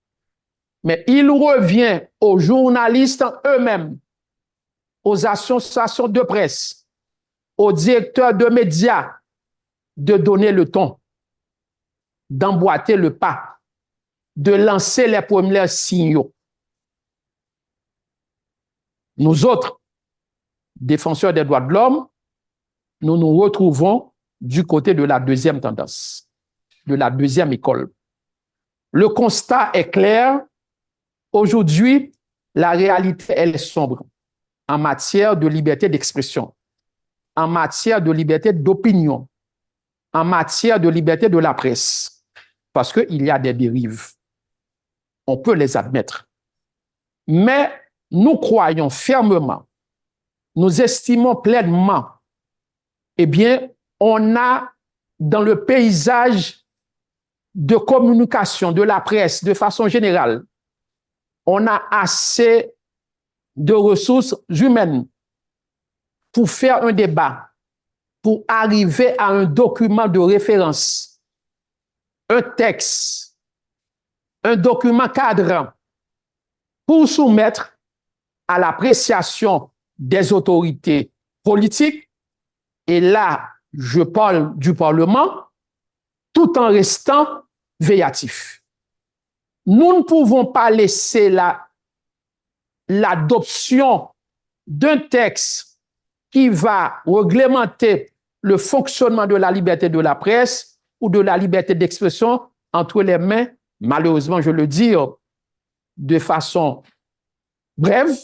mais il revient aux journalistes eux-mêmes, aux associations de presse, aux directeurs de médias de donner le ton, d'emboîter le pas, de lancer les premiers signaux. Nous autres, défenseurs des droits de l'homme, nous nous retrouvons du côté de la deuxième tendance, de la deuxième école. Le constat est clair. Aujourd'hui, la réalité, elle est sombre en matière de liberté d'expression, en matière de liberté d'opinion, en matière de liberté de la presse, parce qu'il y a des dérives. On peut les admettre. Mais nous croyons fermement, nous estimons pleinement, eh bien, on a dans le paysage de communication de la presse de façon générale, on a assez de ressources humaines pour faire un débat, pour arriver à un document de référence, un texte, un document cadrant pour soumettre à l'appréciation des autorités politiques. Et là, je parle du Parlement, tout en restant véatif. Nous ne pouvons pas laisser l'adoption d'un texte qui va réglementer le fonctionnement de la liberté de la presse ou de la liberté d'expression entre les mains, malheureusement, je le dis de façon brève,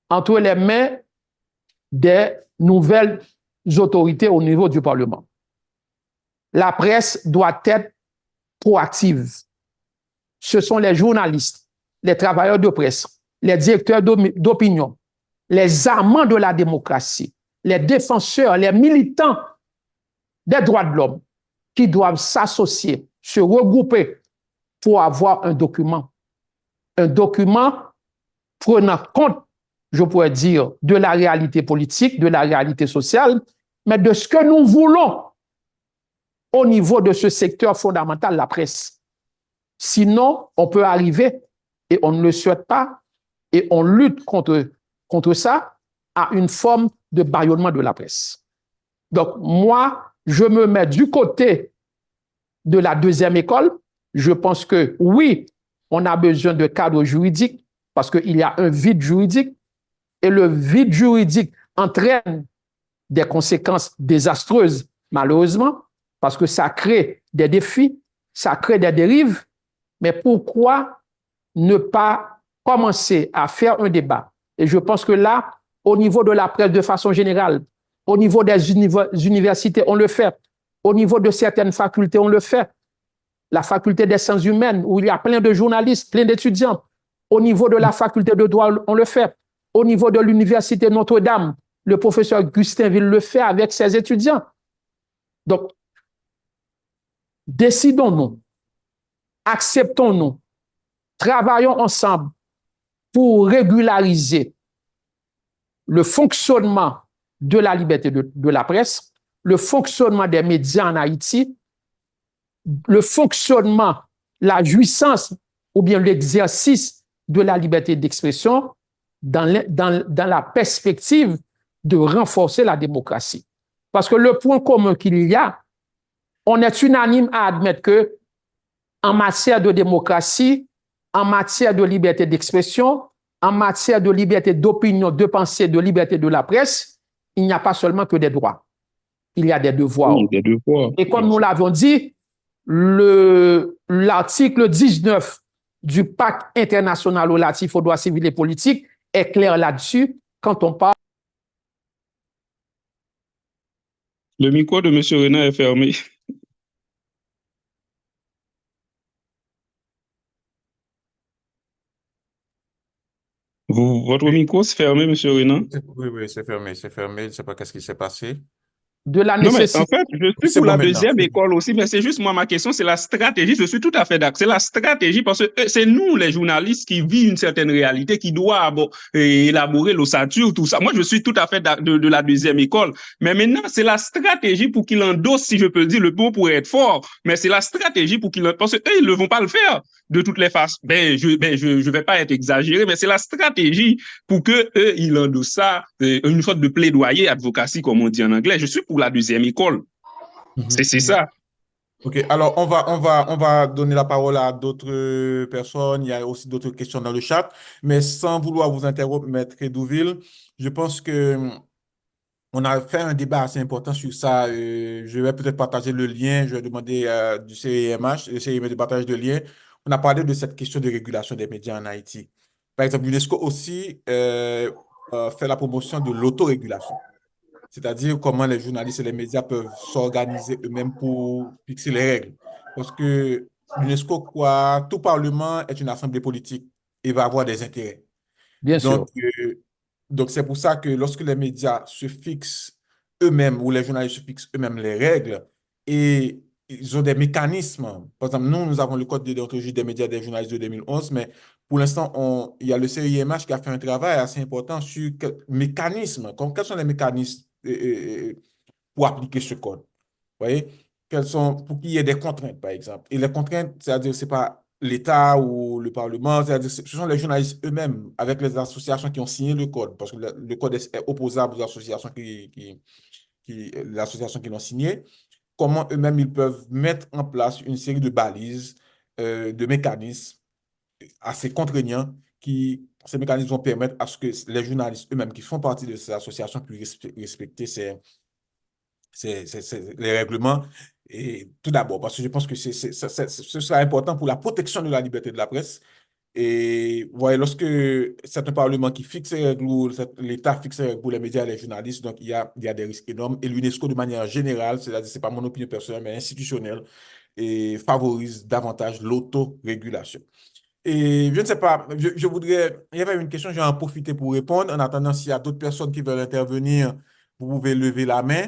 entre les mains des nouvelles autorités au niveau du Parlement. La presse doit être proactive. Ce sont les journalistes, les travailleurs de presse, les directeurs d'opinion, les amants de la démocratie, les défenseurs, les militants des droits de l'homme qui doivent s'associer, se regrouper pour avoir un document prenant compte, je pourrais dire, de la réalité politique, de la réalité sociale, mais de ce que nous voulons au niveau de ce secteur fondamental, la presse. Sinon, on peut arriver, et on ne le souhaite pas, et on lutte contre ça, à une forme de bâillonnement de la presse. Donc, moi, je me mets du côté de la deuxième école. Je pense que oui, on a besoin de cadre juridique parce qu'il y a un vide juridique et le vide juridique entraîne des conséquences désastreuses, malheureusement, parce que ça crée des défis, ça crée des dérives. Mais pourquoi ne pas commencer à faire un débat? Et je pense que là, au niveau de la presse de façon générale, au niveau des universités, on le fait. Au niveau de certaines facultés, on le fait. La faculté des sciences humaines, où il y a plein de journalistes, plein d'étudiants. Au niveau de la faculté de droit, on le fait. Au niveau de l'université Notre-Dame, le professeur Gustinville le fait avec ses étudiants. Donc, décidons-nous, acceptons-nous, travaillons ensemble pour régulariser le fonctionnement de la liberté de la presse, le fonctionnement des médias en Haïti, le fonctionnement, la jouissance ou bien l'exercice de la liberté d'expression dans la perspective de renforcer la démocratie. Parce que le point commun qu'il y a, on est unanime à admettre que en matière de démocratie, en matière de liberté d'expression, en matière de liberté d'opinion, de pensée, de liberté de la presse, il n'y a pas seulement que des droits. Il y a des devoirs. Oui, des devoirs. Et comme nous l'avons dit, l'article 19 du pacte international relatif aux droits civils et politiques est clair là-dessus quand on parle. Le micro de M. Renard est fermé. Votre micro c'est fermé, M. Renard? Oui, c'est fermé, c'est fermé. Je ne sais pas qu'est-ce qui s'est passé. De la Non, mais nécessité. en fait, je suis C'est pour bon la maintenant. deuxième école aussi, mais c'est juste moi, ma question, c'est la stratégie. Je suis tout à fait d'accord. C'est la stratégie parce que c'est nous, les journalistes, qui vivent une certaine réalité, qui doivent élaborer l'ossature, tout ça. Moi, je suis tout à fait de la deuxième école. Mais maintenant, c'est la stratégie pour qu'ils endossent, si je peux le dire, le mot pour être fort. Mais c'est la stratégie pour qu'ils parce que eux, ils ne vont pas le faire de toutes les façons. Je vais pas être exagéré, mais c'est la stratégie pour que eux, ils endossent ça, une sorte de plaidoyer advocacy, comme on dit en anglais. Je suis pour la deuxième école. C'est ça. OK, alors on va donner la parole à d'autres personnes. Il y a aussi d'autres questions dans le chat. Mais sans vouloir vous interrompre, Maître Edouville, je pense que on a fait un débat assez important sur ça. Je vais peut-être partager le lien. Je vais demander du CIMH, le CIMH de partage de lien. On a parlé de cette question de régulation des médias en Haïti. Par exemple, l'UNESCO aussi fait la promotion de l'autorégulation. C'est-à-dire comment les journalistes et les médias peuvent s'organiser eux-mêmes pour fixer les règles. Parce que l'UNESCO croit tout parlement est une assemblée politique et va avoir des intérêts. Bien sûr. Donc, c'est pour ça que lorsque les médias se fixent eux-mêmes ou les journalistes se fixent eux-mêmes les règles et ils ont des mécanismes. Par exemple, nous avons le code de déontologie des médias et des journalistes de 2011, mais pour l'instant, il y a le CIMH qui a fait un travail assez important sur quels mécanismes, quels sont les mécanismes pour appliquer ce code. Vous voyez? Pour qu'il y ait des contraintes, par exemple. Et les contraintes, c'est-à-dire, ce n'est pas l'État ou le Parlement, c'est-à-dire, ce sont les journalistes eux-mêmes, avec les associations qui ont signé le code, parce que le code est opposable aux associations les associations qui l'ont signé. Comment eux-mêmes ils peuvent mettre en place une série de balises, de mécanismes assez contraignants ces mécanismes vont permettre à ce que les journalistes eux-mêmes qui font partie de ces associations puissent respecter les règlements. Et tout d'abord, parce que je pense que ce sera important pour la protection de la liberté de la presse. Et vous voyez, lorsque c'est un parlement qui fixe les règles, ou l'État fixe les règles pour les médias et les journalistes, donc il y a des risques énormes. Et l'UNESCO, de manière générale, c'est-à-dire, ce n'est pas mon opinion personnelle, mais institutionnelle, et favorise davantage l'autorégulation. Et je ne sais pas, il y avait une question, je vais en profiter pour répondre. En attendant, s'il y a d'autres personnes qui veulent intervenir, vous pouvez lever la main.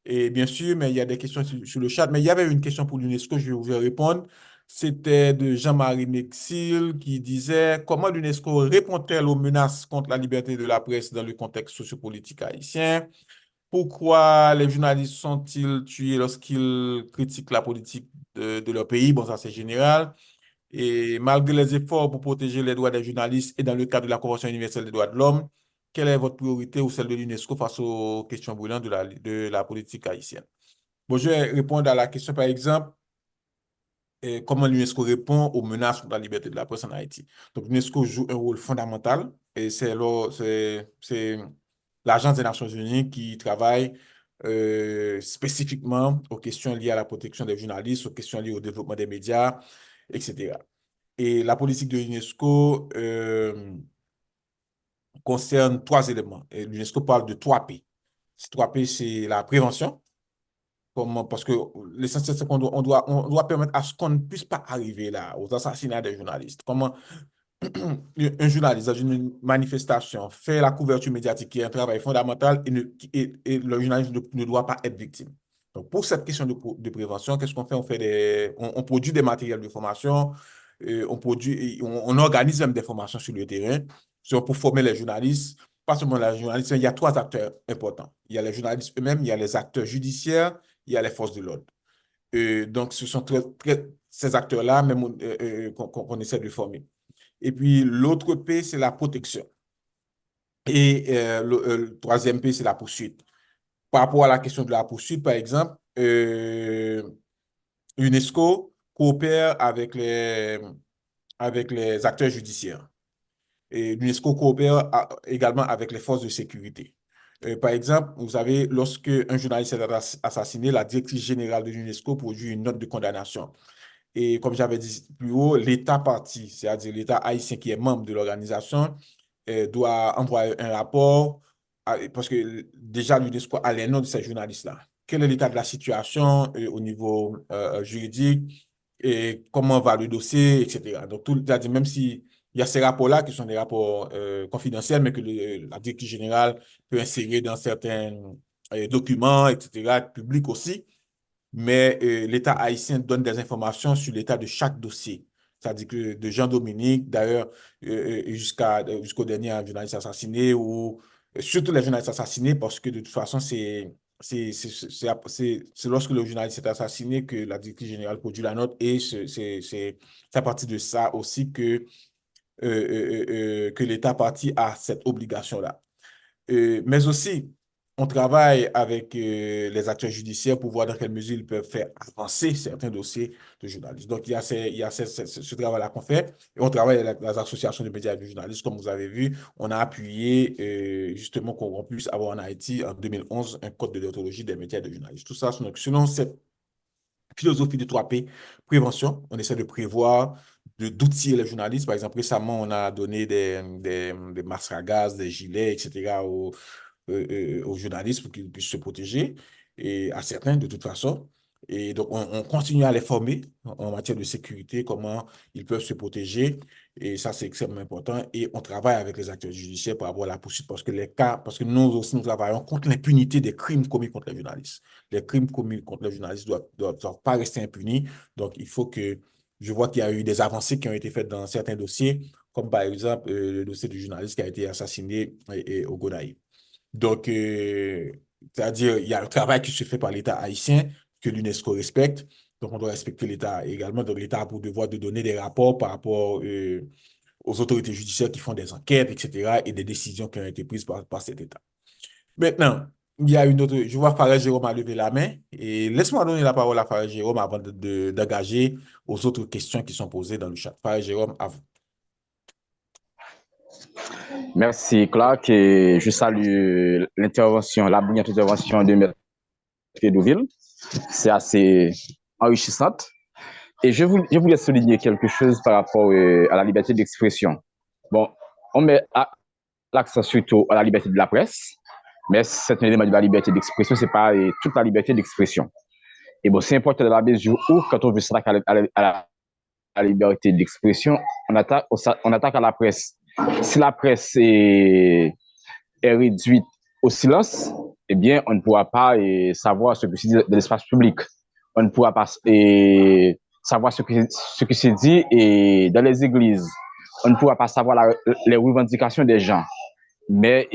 Et bien sûr, mais il y a des questions sur le chat. Mais il y avait une question pour l'UNESCO, je vais vous répondre. C'était de Jean-Marie Mexil qui disait comment l'UNESCO répond-elle aux menaces contre la liberté de la presse dans le contexte sociopolitique haïtien? Pourquoi les journalistes sont-ils tués lorsqu'ils critiquent la politique de leur pays? Bon, ça c'est général. Et malgré les efforts pour protéger les droits des journalistes et dans le cadre de la Convention universelle des droits de l'homme, quelle est votre priorité ou celle de l'UNESCO face aux questions brûlantes de la politique haïtienne? Bon, je vais répondre à la question, par exemple, comment l'UNESCO répond aux menaces contre la liberté de la presse en Haïti. Donc, l'UNESCO joue un rôle fondamental et c'est l'Agence des Nations Unies qui travaille spécifiquement aux questions liées à la protection des journalistes, aux questions liées au développement des médias, etc. Et la politique de l'UNESCO concerne 3 éléments. Et l'UNESCO parle de 3 P. Ces 3 P, c'est la prévention. Parce que l'essentiel, c'est on doit permettre à ce qu'on ne puisse pas arriver là, aux assassinats des journalistes. Comment un journaliste dans une manifestation fait la couverture médiatique qui est un travail fondamental et le journaliste ne doit pas être victime. Donc, pour cette question de prévention, qu'est-ce qu'on fait? On produit des matériels de formation, on organise même des formations sur le terrain pour former les journalistes. Pas seulement les journalistes, il y a 3 acteurs importants. Il y a les journalistes eux-mêmes, il y a les acteurs judiciaires, il y a les forces de l'ordre. Donc, ce sont ces acteurs-là même qu'on essaie de former. Et puis, l'autre P, c'est la protection. Et le 3e P, c'est la poursuite. Par rapport à la question de la poursuite, par exemple, l'UNESCO coopère avec les acteurs judiciaires. Et l'UNESCO coopère également avec les forces de sécurité. Par exemple, vous savez, lorsque un journaliste est assassiné, la directrice générale de l'UNESCO produit une note de condamnation. Et comme j'avais dit plus haut, l'État partie, c'est-à-dire l'État haïtien qui est membre de l'organisation, doit envoyer un rapport parce que déjà l'UNESCO a les noms de ces journalistes-là. Quel est l'état de la situation au niveau juridique et comment va le dossier, etc. Donc, c'est-à-dire même si il y a ces rapports-là qui sont des rapports confidentiels, mais que la directrice générale peut insérer dans certains documents, etc., publics aussi. Mais l'État haïtien donne des informations sur l'état de chaque dossier. C'est-à-dire que de Jean-Dominique, d'ailleurs, jusqu'au dernier journaliste assassiné, ou surtout les journalistes assassinés, parce que de toute façon, c'est lorsque le journaliste est assassiné que la directrice générale produit la note, et c'est à partir de ça aussi que l'État parti a cette obligation-là. Mais aussi, on travaille avec les acteurs judiciaires pour voir dans quelle mesure ils peuvent faire avancer certains dossiers de journalistes. Donc, il y a ce travail-là qu'on fait. Et on travaille avec les associations de médias et de journalistes. Comme vous avez vu, on a appuyé justement qu'on puisse avoir en Haïti, en 2011, un code de déontologie des médias et de journalistes. Tout ça, donc, selon cette philosophie de 3P, prévention, on essaie de prévoir, d'outiller les journalistes. Par exemple, récemment, on a donné des masques à gaz, des gilets, etc. Aux journalistes pour qu'ils puissent se protéger, et à certains de toute façon. Et donc, on continue à les former en matière de sécurité, comment ils peuvent se protéger. Et ça, c'est extrêmement important. Et on travaille avec les acteurs judiciaires pour avoir la poursuite parce que nous aussi, nous travaillons contre l'impunité des crimes commis contre les journalistes. Les crimes commis contre les journalistes doivent pas rester impunis. Donc, il faut que, je vois qu'il y a eu des avancées qui ont été faites dans certains dossiers, comme par exemple le dossier du journaliste qui a été assassiné au Gonaïves. Donc, c'est-à-dire, il y a un travail qui se fait par l'État haïtien que l'UNESCO respecte. Donc, on doit respecter l'État également. Donc, l'État a pour devoir de donner des rapports par rapport aux autorités judiciaires qui font des enquêtes, etc., et des décisions qui ont été prises par cet État. Maintenant, il y a une autre. Je vois Farah Jérôme a levé la main. Et laisse-moi donner la parole à Farah Jérôme avant d'engager aux autres questions qui sont posées dans le chat. Farah Jérôme, à vous. Merci Clark et je salue l'intervention, la brillante intervention de M. Deauville. C'est assez enrichissante. Et je voulais souligner quelque chose par rapport à la liberté d'expression. Bon, on met l'accent surtout à la liberté de la presse, mais c'est un élément de la liberté d'expression, c'est pas toute la liberté d'expression. Et bon, c'est important de la mesure où, quand on veut s'attaquer à la liberté d'expression, on attaque à la presse. Si la presse est réduite au silence, eh bien, on ne pourra pas savoir ce que se dit dans l'espace public. On ne pourra pas savoir ce que se dit dans les églises. On ne pourra pas savoir les revendications des gens. Mais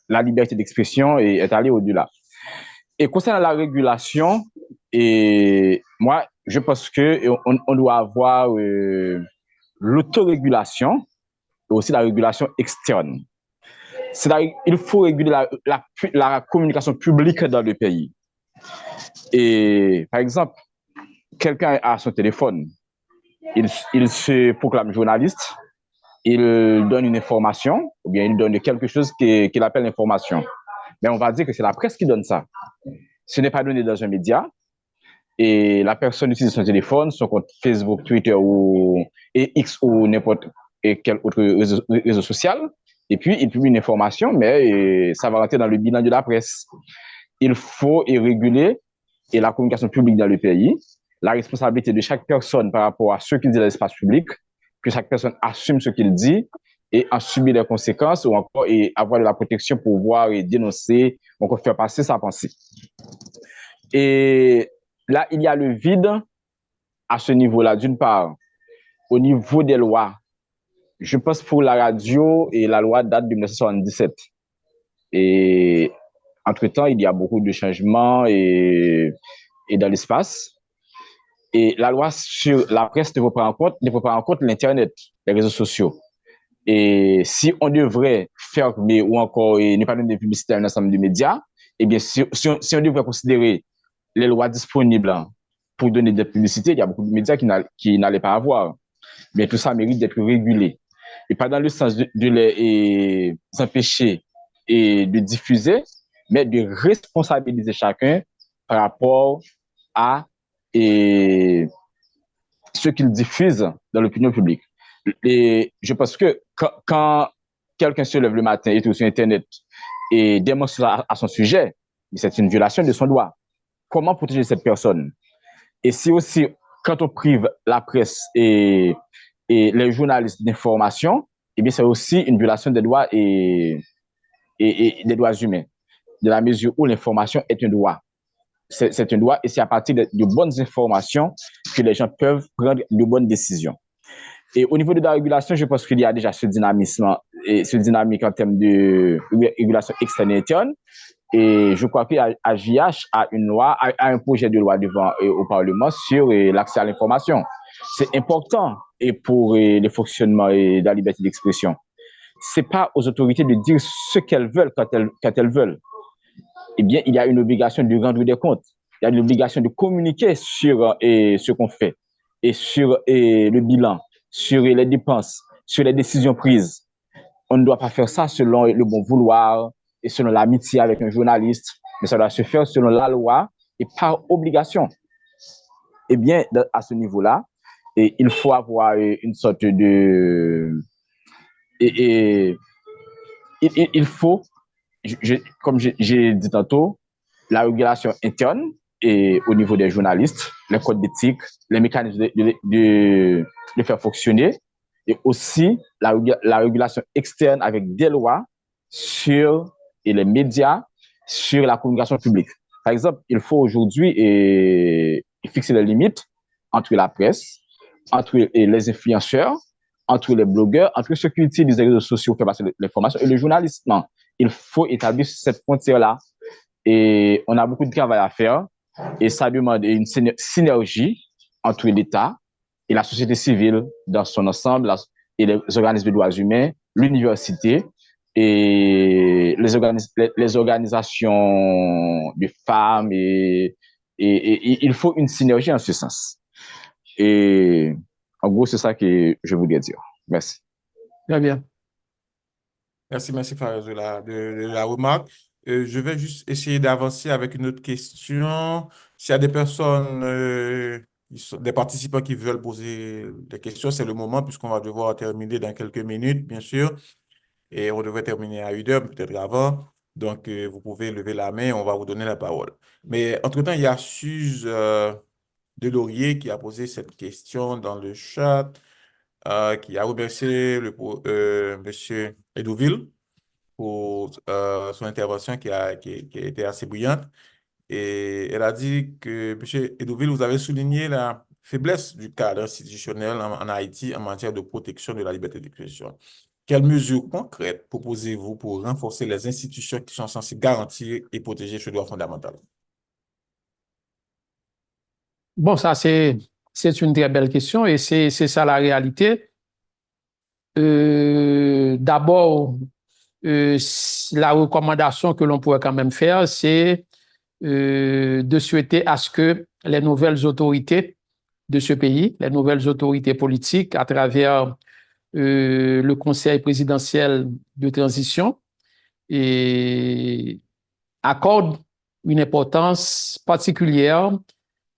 la liberté d'expression est allée au-delà. Et concernant la régulation, moi, je pense qu'on doit avoir l'autorégulation et aussi la régulation externe. Il faut réguler la communication publique dans le pays. Et par exemple, quelqu'un a son téléphone, il se proclame journaliste, il donne une information, ou bien il donne quelque chose qu'il appelle l'information. Mais on va dire que c'est la presse qui donne ça. Ce n'est pas donné dans un média, et la personne utilise son téléphone, son compte Facebook, Twitter et X ou n'importe quel autre réseau social, et puis il publie une information, mais ça va rentrer dans le bilan de la presse. Il faut réguler la communication publique dans le pays, la responsabilité de chaque personne par rapport à ce qu'il dit dans l'espace public, que chaque personne assume ce qu'il dit et en subir les conséquences, ou encore avoir de la protection pour pouvoir dénoncer, encore faire passer sa pensée. Et là, il y a le vide à ce niveau-là. D'une part, au niveau des lois, je pense pour la radio, et la loi date de 1977. Et entre-temps, il y a beaucoup de changements et dans l'espace. Et la loi sur la presse ne prend pas en compte l'Internet, les réseaux sociaux. Et si on devrait fermer ou encore ne pas donner de publicité à un ensemble de médias, eh bien, si on devrait considérer les lois disponibles pour donner des publicités, il y a beaucoup de médias qui n'allaient pas avoir. Mais tout ça mérite d'être régulé. Et pas dans le sens de les empêcher et de diffuser, mais de responsabiliser chacun par rapport à et ce qu'ils diffusent dans l'opinion publique. Et je pense que quand quelqu'un se lève le matin et tout sur Internet et démontre à son sujet, c'est une violation de son droit. Comment protéger cette personne? Et si aussi, quand on prive la presse et les journalistes d'information, eh bien, c'est aussi une violation des droits et des droits humains, de la mesure où l'information est un droit. C'est un droit et c'est à partir de bonnes informations que les gens peuvent prendre de bonnes décisions. Et au niveau de la régulation, je pense qu'il y a déjà ce dynamisme et ce dynamique en termes de régulation externe et interne. Et je crois que AJH a une loi, a un projet de loi devant au Parlement sur l'accès à l'information. C'est important et pour le fonctionnement de la liberté d'expression. C'est pas aux autorités de dire ce qu'elles veulent quand elles veulent. Eh bien, il y a une obligation de rendre des comptes. Il y a une obligation de communiquer sur ce qu'on fait et sur le bilan, sur les dépenses, sur les décisions prises. On ne doit pas faire ça selon le bon vouloir et selon l'amitié avec un journaliste, mais ça doit se faire selon la loi et par obligation. Eh bien, à ce niveau-là, il faut avoir une sorte de... il faut, comme j'ai dit tantôt, la régulation interne et au niveau des journalistes, les codes d'éthique, les mécanismes de faire fonctionner, et aussi la régulation externe avec des lois sur les médias, sur la communication publique. Par exemple, il faut aujourd'hui fixer les limites entre la presse, entre les influenceurs, entre les blogueurs, entre ceux qui utilisent les réseaux sociaux pour passer l'information et le journalisme. Il faut établir cette frontière-là. Et on a beaucoup de travail à faire et ça demande une synergie entre l'État et la société civile dans son ensemble, et les organismes de droits humains, l'université et les organisations de femmes. Et il faut une synergie en ce sens. Et en gros, c'est ça que je voulais dire. Merci. Très bien. Merci Fares de la remarque. Je vais juste essayer d'avancer avec une autre question. S'il y a des personnes, des participants qui veulent poser des questions, c'est le moment puisqu'on va devoir terminer dans quelques minutes, bien sûr. Et on devrait terminer à 1 heure, peut-être avant. Donc, vous pouvez lever la main, on va vous donner la parole. Mais entre-temps, il y a Suze Delaurier qui a posé cette question dans le chat, qui a remercié M. Edouville pour son intervention qui a été assez brillante. Et elle a dit que, M. Edouville, vous avez souligné la faiblesse du cadre institutionnel en Haïti en matière de protection de la liberté d'expression. Quelles mesures concrètes proposez-vous pour renforcer les institutions qui sont censées garantir et protéger ce droit fondamental? Bon, ça, c'est une très belle question et c'est ça la réalité. D'abord, la recommandation que l'on pourrait quand même faire, c'est de souhaiter à ce que les nouvelles autorités de ce pays, les nouvelles autorités politiques, à travers le Conseil présidentiel de transition, et accordent une importance particulière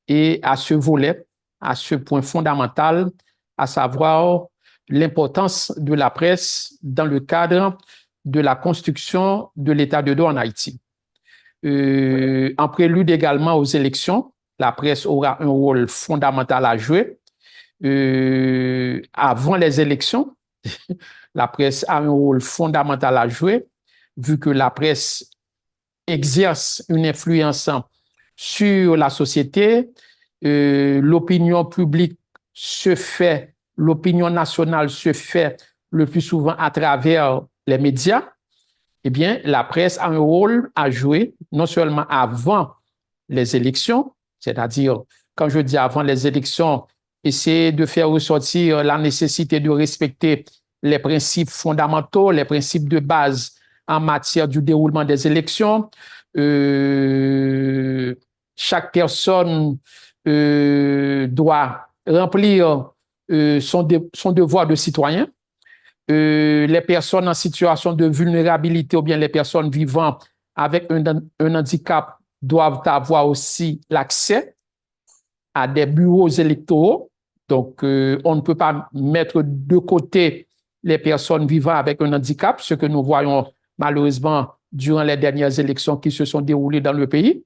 et à ce volet, à ce point fondamental, à savoir l'importance de la presse dans le cadre de la construction de l'état de droit en Haïti. En prélude également aux élections, la presse aura un rôle fondamental à jouer. Avant les élections, la presse a un rôle fondamental à jouer, vu que la presse exerce une influence sur la société, l'opinion publique se fait, l'opinion nationale se fait le plus souvent à travers les médias. Eh bien, la presse a un rôle à jouer, non seulement avant les élections, c'est-à-dire, quand je dis avant les élections, essayer de faire ressortir la nécessité de respecter les principes fondamentaux, les principes de base en matière du déroulement des élections. Chaque personne doit remplir son devoir de citoyen. Les personnes en situation de vulnérabilité ou bien les personnes vivant avec un handicap doivent avoir aussi l'accès à des bureaux électoraux. Donc, on ne peut pas mettre de côté les personnes vivant avec un handicap, ce que nous voyons malheureusement durant les dernières élections qui se sont déroulées dans le pays.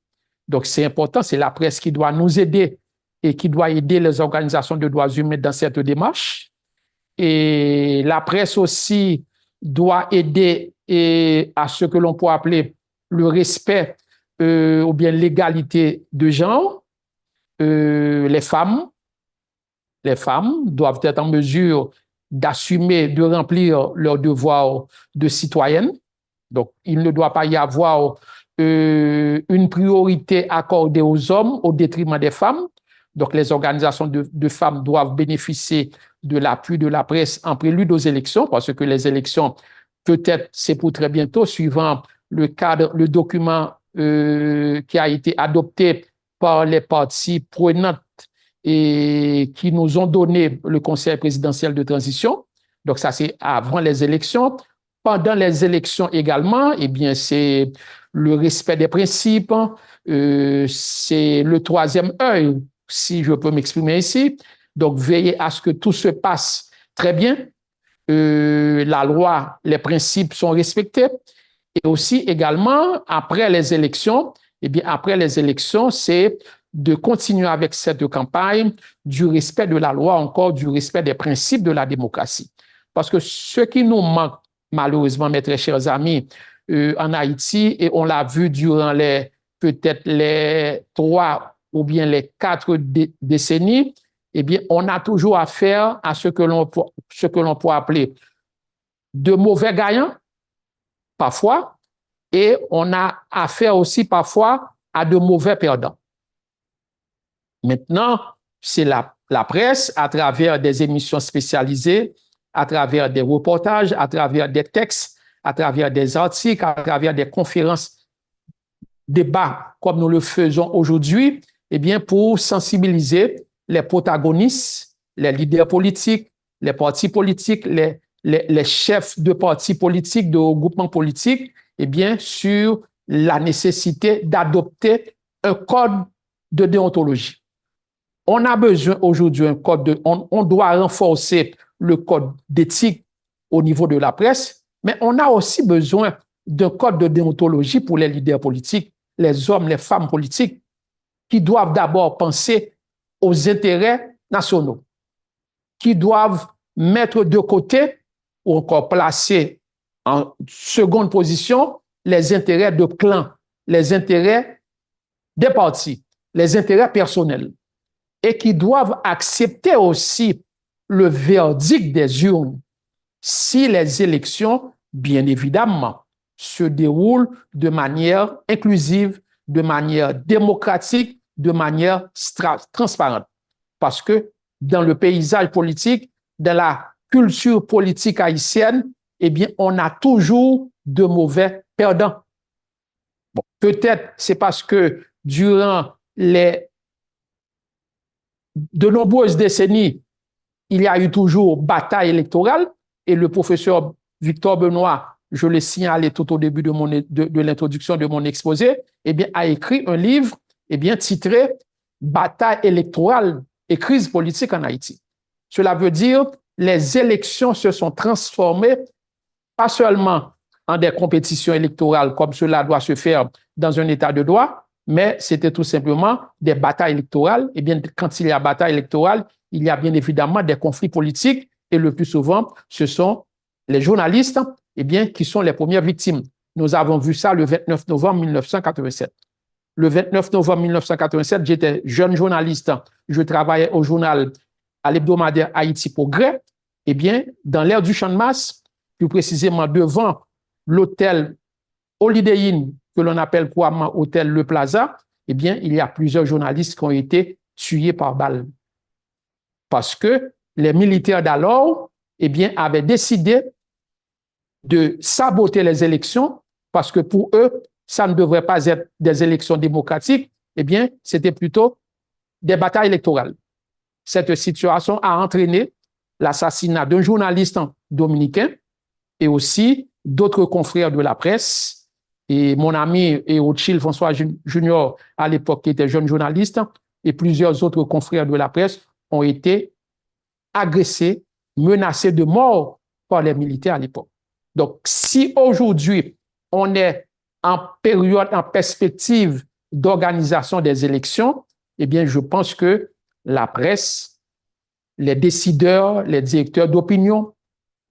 Donc, c'est important, c'est la presse qui doit nous aider et qui doit aider les organisations de droits humains dans cette démarche. Et la presse aussi doit aider à ce que l'on peut appeler le respect ou bien l'égalité de genre. Les femmes doivent être en mesure d'assumer, de remplir leur devoir de citoyenne. Donc, il ne doit pas y avoir une priorité accordée aux hommes au détriment des femmes. Donc, les organisations de femmes doivent bénéficier de l'appui de la presse en prélude aux élections, parce que les élections, peut-être, c'est pour très bientôt, suivant le cadre, le document qui a été adopté par les parties prenantes et qui nous ont donné le Conseil présidentiel de transition. Donc, ça, c'est avant les élections. Pendant les élections également, eh bien, c'est le respect des principes, c'est le troisième œil, si je peux m'exprimer ici. Donc, veiller à ce que tout se passe très bien. La loi, les principes sont respectés. Et aussi, également, après les élections, eh bien, après les élections, c'est de continuer avec cette campagne du respect de la loi, encore du respect des principes de la démocratie. Parce que ce qui nous manque, malheureusement, mes très chers amis, en Haïti, et on l'a vu durant peut-être les 3 ou bien les 4 décennies, eh bien, on a toujours affaire à ce que l'on peut appeler de mauvais gagnants, parfois, et on a affaire aussi parfois à de mauvais perdants. Maintenant, c'est la presse, à travers des émissions spécialisées, à travers des reportages, à travers des textes, à travers des articles, à travers des conférences, débats, comme nous le faisons aujourd'hui, eh bien, pour sensibiliser les protagonistes, les leaders politiques, les partis politiques, les chefs de partis politiques, de groupements politiques, eh bien, sur la nécessité d'adopter un code de déontologie. On a besoin aujourd'hui d'un code on doit renforcer le code d'éthique au niveau de la presse, mais on a aussi besoin d'un code de déontologie pour les leaders politiques, les hommes, les femmes politiques, qui doivent d'abord penser aux intérêts nationaux, qui doivent mettre de côté ou encore placer en seconde position les intérêts de clans, les intérêts des partis, les intérêts personnels, et qui doivent accepter aussi le verdict des urnes si les élections, bien évidemment, se déroulent de manière inclusive, de manière démocratique, de manière transparente. Parce que dans le paysage politique, dans la culture politique haïtienne, eh bien, on a toujours de mauvais perdants. Bon, peut-être c'est parce que durant de nombreuses décennies, il y a eu toujours bataille électorale et le professeur Victor Benoît, je l'ai signalé tout au début de l'introduction de mon exposé, eh bien, a écrit un livre eh bien, titré « Bataille électorale et crise politique en Haïti ». Cela veut dire les élections se sont transformées pas seulement en des compétitions électorales comme cela doit se faire dans un état de droit, mais c'était tout simplement des batailles électorales. Et bien, quand il y a bataille électorale, il y a bien évidemment des conflits politiques et le plus souvent, ce sont les journalistes eh bien, qui sont les premières victimes. Nous avons vu ça le 29 novembre 1987. Le 29 novembre 1987, j'étais jeune journaliste. Je travaillais au journal, à l'hebdomadaire Haïti Progrès. Eh bien, dans l'aire du Champ de Mars, plus précisément devant l'hôtel Holiday Inn, que l'on appelle couramment hôtel Le Plaza, eh bien, il y a plusieurs journalistes qui ont été tués par balle. Parce que les militaires d'alors, eh bien, avaient décidé de saboter les élections parce que pour eux, ça ne devrait pas être des élections démocratiques, eh bien, c'était plutôt des batailles électorales. Cette situation a entraîné l'assassinat d'un journaliste dominicain et aussi d'autres confrères de la presse. Et mon ami Rothschild François Junior, à l'époque, qui était jeune journaliste, et plusieurs autres confrères de la presse ont été agressés, menacés de mort par les militaires à l'époque. Donc, si aujourd'hui, on est en période, en perspective d'organisation des élections, eh bien, je pense que la presse, les décideurs, les directeurs d'opinion,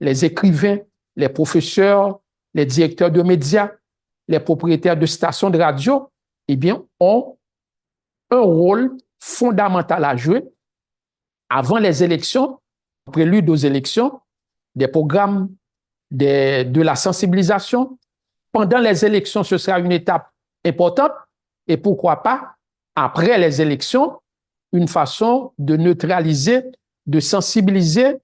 les écrivains, les professeurs, les directeurs de médias, les propriétaires de stations de radio, eh bien, ont un rôle fondamental à jouer avant les élections, prélude aux élections, des programmes de la sensibilisation. Pendant les élections, ce sera une étape importante et pourquoi pas, après les élections, une façon de neutraliser, de sensibiliser,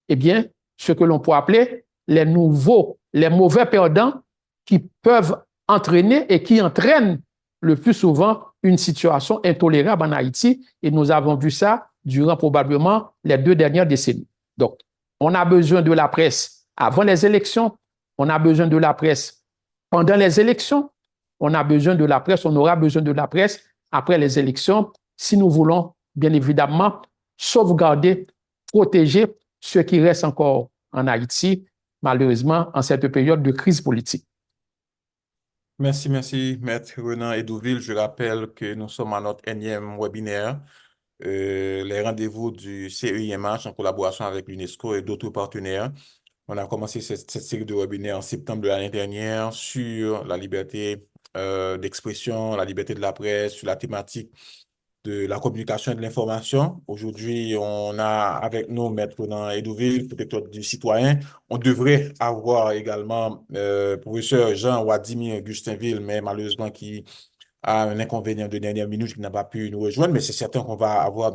eh bien, ce que l'on peut appeler les mauvais perdants qui peuvent entraîner et qui entraînent le plus souvent une situation intolérable en Haïti et nous avons vu ça durant probablement les 2 dernières décennies. Donc, on a besoin de la presse avant les élections, on a besoin de la presse pendant les élections, on a besoin de la presse, on aura besoin de la presse après les élections si nous voulons bien évidemment sauvegarder, protéger ce qui reste encore en Haïti, malheureusement, en cette période de crise politique. Merci, Maître Renan Edouville. Je rappelle que nous sommes à notre énième webinaire, les rendez-vous du CEIMH en collaboration avec l'UNESCO et d'autres partenaires. On a commencé cette série de webinaires en septembre de l'année dernière sur la liberté d'expression, la liberté de la presse, sur la thématique de la communication et de l'information. Aujourd'hui, on a avec nous Maître Renan Edouville, protecteur du citoyen. On devrait avoir également professeur Jean Wadimir Gustinville, mais malheureusement qui a un inconvénient de dernière minute qui n'a pas pu nous rejoindre, mais c'est certain qu'on va avoir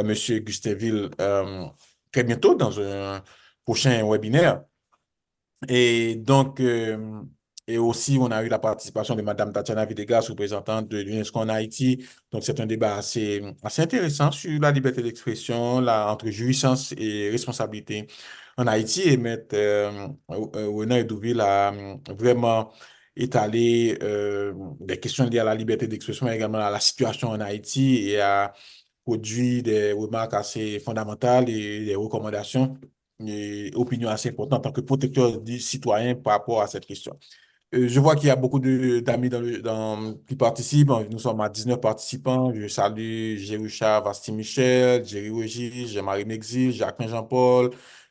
Monsieur Gustinville très bientôt dans un prochain webinaire. Et donc, et aussi, on a eu la participation de Mme Tatiana Videgas, représentante de l'UNESCO en Haïti. Donc, c'est un débat assez intéressant sur la liberté d'expression, entre jouissance et responsabilité en Haïti. Et M. Renan Edouville a vraiment étalé des questions liées à la liberté d'expression, mais également à la situation en Haïti et a produit des remarques assez fondamentales et des recommandations et opinions assez importantes en tant que protecteur du citoyen par rapport à cette question. Je vois qu'il y a beaucoup d'amis qui participent. Nous sommes à 19 participants. Je salue Jerusha Vasti-Michel, Jerry Regis, Jean-Marie Mexil, Jacquemin Jean-Paul,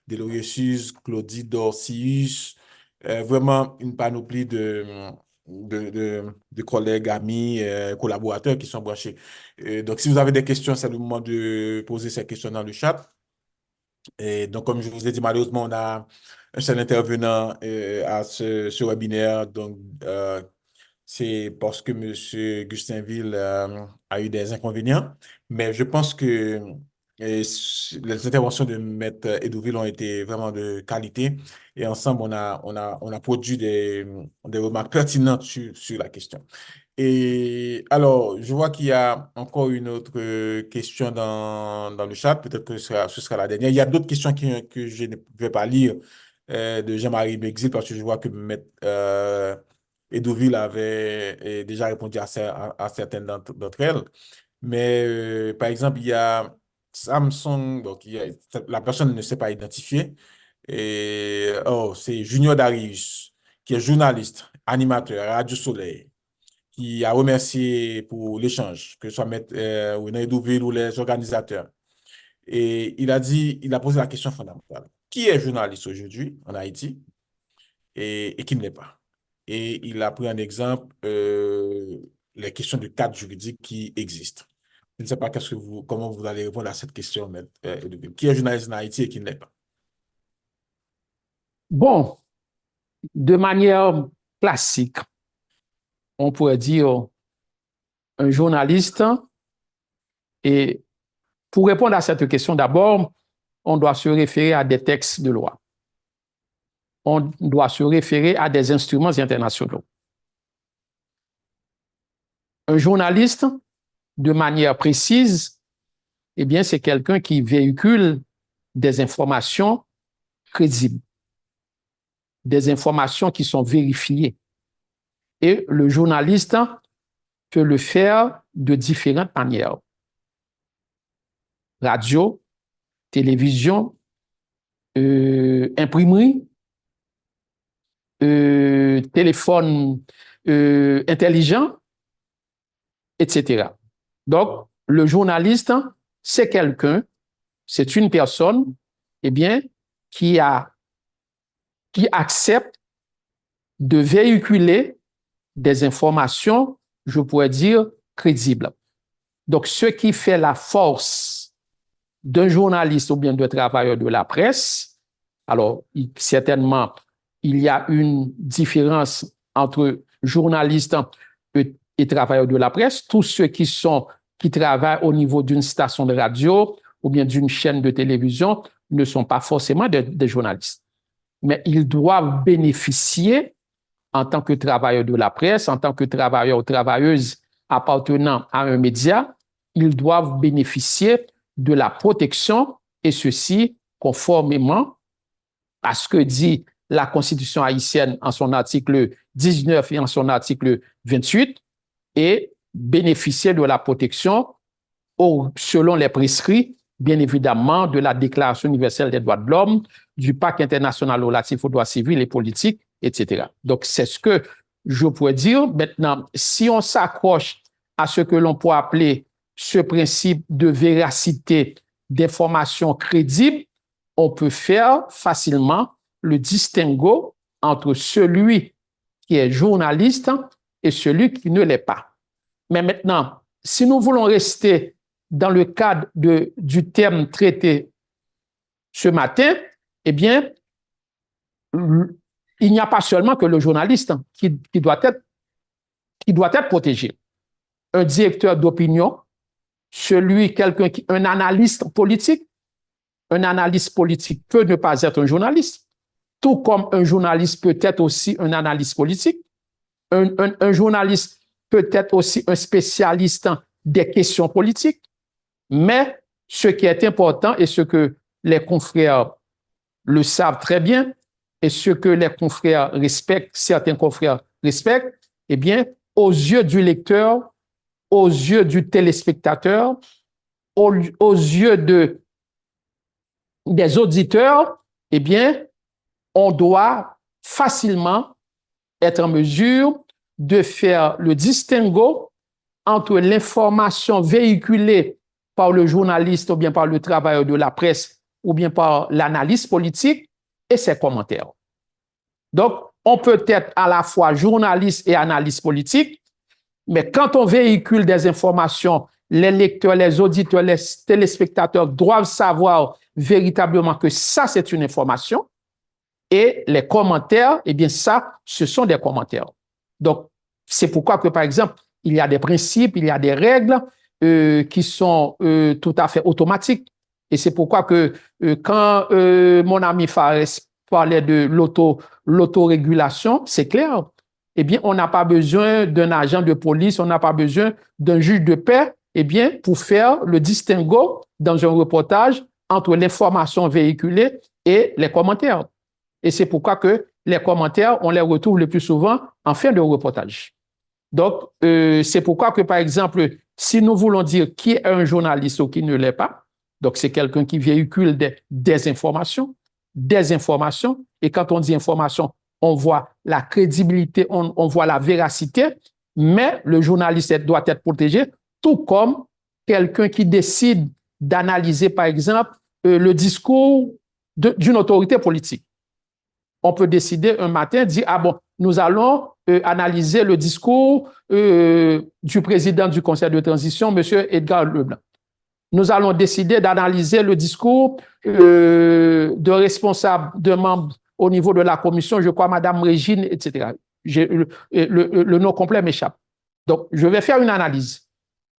Delorier Suze, Claudie Dorcius. Vraiment une panoplie de collègues, amis, collaborateurs qui sont branchés. Donc, si vous avez des questions, c'est le moment de poser ces questions dans le chat. Et donc, comme je vous ai dit, malheureusement, on a un seul intervenant à ce webinaire. Donc, c'est parce que M. Gustinville a eu des inconvénients. Mais je pense que les interventions de M. Edouville ont été vraiment de qualité. Et ensemble, on a produit des remarques pertinentes sur la question. Et alors, je vois qu'il y a encore une autre question dans le chat. Peut-être que ce sera la dernière. Il y a d'autres questions que je ne vais pas lire de Jean-Marie Mexil parce que je vois que M. Edouville avait déjà répondu à certaines d'entre elles. Mais par exemple, il y a Samsung, donc la personne ne s'est pas identifiée. Et c'est Junior Darius, qui est journaliste, animateur à Radio Soleil, qui a remercié pour l'échange, que ce soit Renan Edouville ou les organisateurs. Et il a posé la question fondamentale. Qui est journaliste aujourd'hui en Haïti et qui ne l'est pas? Et il a pris un exemple, les questions de cadre juridique qui existent. Je ne sais pas comment vous allez répondre à cette question, M. Edouville. Qui est journaliste en Haïti et qui ne l'est pas? Bon, de manière classique, on pourrait dire un journaliste. Et pour répondre à cette question, d'abord, on doit se référer à des textes de loi. On doit se référer à des instruments internationaux. Un journaliste, de manière précise, eh bien, c'est quelqu'un qui véhicule des informations crédibles, des informations qui sont vérifiées. Et le journaliste peut le faire de différentes manières. Radio, télévision, imprimerie, téléphone intelligent, etc. Donc, le journaliste, c'est quelqu'un, c'est une personne, eh bien, qui accepte de véhiculer des informations, je pourrais dire, crédibles. Donc, ce qui fait la force d'un journaliste ou bien d'un travailleur de la presse, alors, certainement, il y a une différence entre journalistes et travailleurs de la presse. Tous ceux qui travaillent au niveau d'une station de radio ou bien d'une chaîne de télévision ne sont pas forcément des journalistes. Mais ils doivent bénéficier en tant que travailleurs de la presse, en tant que travailleurs ou travailleuses appartenant à un média, ils doivent bénéficier de la protection, et ceci conformément à ce que dit la Constitution haïtienne en son article 19 et en son article 28, et bénéficier de la protection selon les prescrits, bien évidemment, de la Déclaration universelle des droits de l'homme, du Pacte international relatif aux droits civils et politiques, etc. Donc, c'est ce que je pourrais dire. Maintenant, si on s'accroche à ce que l'on peut appeler ce principe de véracité d'informations crédibles, on peut faire facilement le distinguo entre celui qui est journaliste et celui qui ne l'est pas. Mais maintenant, si nous voulons rester dans le cadre du terme traité ce matin, eh bien, il n'y a pas seulement que le journaliste qui doit être protégé. Un directeur d'opinion, un analyste politique peut ne pas être un journaliste, tout comme un journaliste peut être aussi un analyste politique. Un journaliste peut être aussi un spécialiste des questions politiques. Mais ce qui est important et ce que les confrères le savent très bien et ce que les confrères respectent, certains confrères respectent, eh bien, aux yeux du lecteur, aux yeux du téléspectateur, aux yeux des auditeurs, eh bien, on doit facilement être en mesure de faire le distinguo entre l'information véhiculée par le journaliste ou bien par le travailleur de la presse ou bien par l'analyste politique et ses commentaires. Donc, on peut être à la fois journaliste et analyste politique, mais quand on véhicule des informations, les lecteurs, les auditeurs, les téléspectateurs doivent savoir véritablement que ça, c'est une information. Et les commentaires, eh bien, ça, ce sont des commentaires. Donc, c'est pourquoi que, par exemple, il y a des principes, il y a des règles qui sont tout à fait automatiques. Et c'est pourquoi que quand mon ami Fares parlait de l'autorégulation, c'est clair. Eh bien, on n'a pas besoin d'un agent de police, on n'a pas besoin d'un juge de paix, eh bien, pour faire le distinguo dans un reportage entre l'information véhiculée et les commentaires. Et c'est pourquoi que les commentaires, on les retrouve le plus souvent en fin de reportage. Donc, c'est pourquoi que, par exemple, si nous voulons dire qui est un journaliste ou qui ne l'est pas, donc c'est quelqu'un qui véhicule des informations, et quand on dit information, on voit la crédibilité, on voit la véracité, mais le journaliste doit être protégé, tout comme quelqu'un qui décide d'analyser, par exemple, le discours d'une autorité politique. On peut décider un matin, dire, ah bon, nous allons analyser le discours du président du Conseil de transition, M. Edgar Leblanc. Nous allons décider d'analyser le discours de responsables, de membres au niveau de la commission, je crois, Mme Régine, etc. Le nom complet m'échappe. Donc, je vais faire une analyse.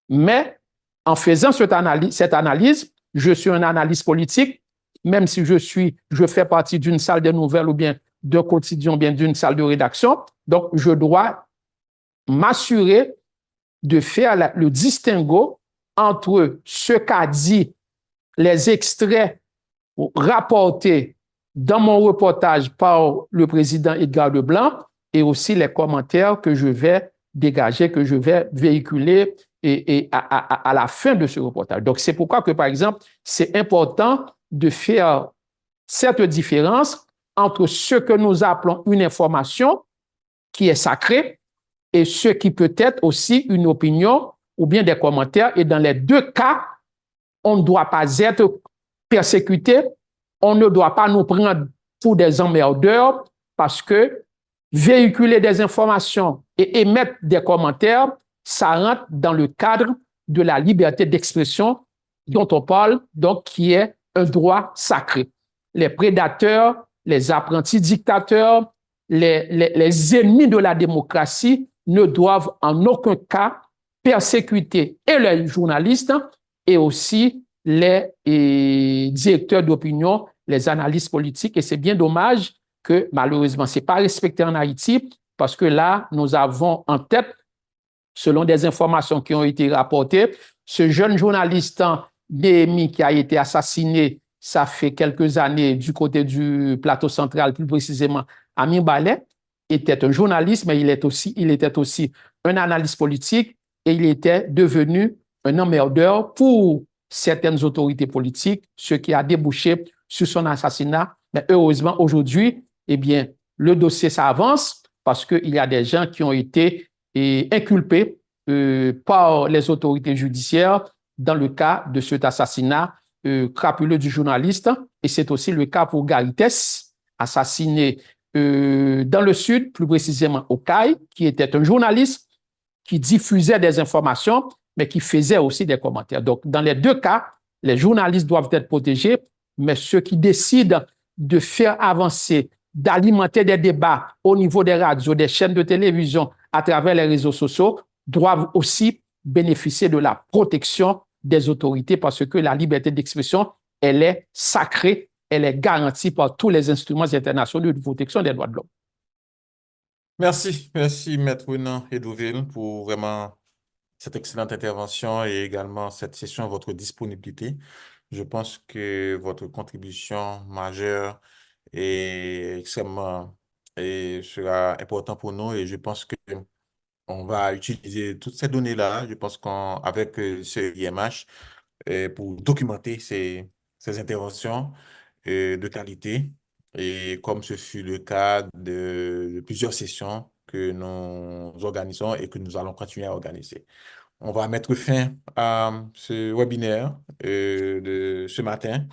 Mais en faisant cette analyse, je suis un analyste politique, même si je fais partie d'une salle de nouvelles ou bien d'un quotidien, ou bien d'une salle de rédaction. Donc, je dois m'assurer de faire le distinguo entre ce qu'a dit les extraits rapportés dans mon reportage par le président Edgar Leblanc et aussi les commentaires que je vais dégagé que je vais véhiculer à la fin de ce reportage. Donc, c'est pourquoi que, par exemple, c'est important de faire cette différence entre ce que nous appelons une information qui est sacrée et ce qui peut être aussi une opinion ou bien des commentaires. Et dans les deux cas, on ne doit pas être persécuté, on ne doit pas nous prendre pour des emmerdeurs parce que véhiculer des informations et émettre des commentaires, ça rentre dans le cadre de la liberté d'expression dont on parle, donc qui est un droit sacré. Les prédateurs, les apprentis dictateurs, les ennemis de la démocratie ne doivent en aucun cas persécuter et les journalistes et aussi les directeurs d'opinion, les analystes politiques. Et c'est bien dommage que malheureusement, ce n'est pas respecté en Haïti parce que là, nous avons en tête, selon des informations qui ont été rapportées, ce jeune journaliste Néhémie qui a été assassiné, ça fait quelques années du côté du plateau central, plus précisément à Mirbalais, était un journaliste, mais il était aussi un analyste politique et il était devenu un emmerdeur pour certaines autorités politiques, ce qui a débouché sur son assassinat. Mais heureusement, aujourd'hui, eh bien, le dossier, ça avance parce qu'il y a des gens qui ont été inculpés par les autorités judiciaires dans le cas de cet assassinat crapuleux du journaliste. Et c'est aussi le cas pour Garites, assassiné dans le sud, plus précisément au CAI, qui était un journaliste qui diffusait des informations, mais qui faisait aussi des commentaires. Donc, dans les deux cas, les journalistes doivent être protégés, mais ceux qui décident de faire avancer, d'alimenter des débats au niveau des radios, des chaînes de télévision, à travers les réseaux sociaux, doivent aussi bénéficier de la protection des autorités parce que la liberté d'expression, elle est sacrée, elle est garantie par tous les instruments internationaux de protection des droits de l'homme. Merci, Maître Renan Edouville, pour vraiment cette excellente intervention et également cette session, votre disponibilité. Je pense que votre contribution majeure est extrêmement et sera important pour nous et je pense que on va utiliser toutes ces données-là, je pense qu'avec ce IMH pour documenter ces interventions de qualité et comme ce fut le cas de plusieurs sessions que nous organisons et que nous allons continuer à organiser. On va mettre fin à ce webinaire de ce matin,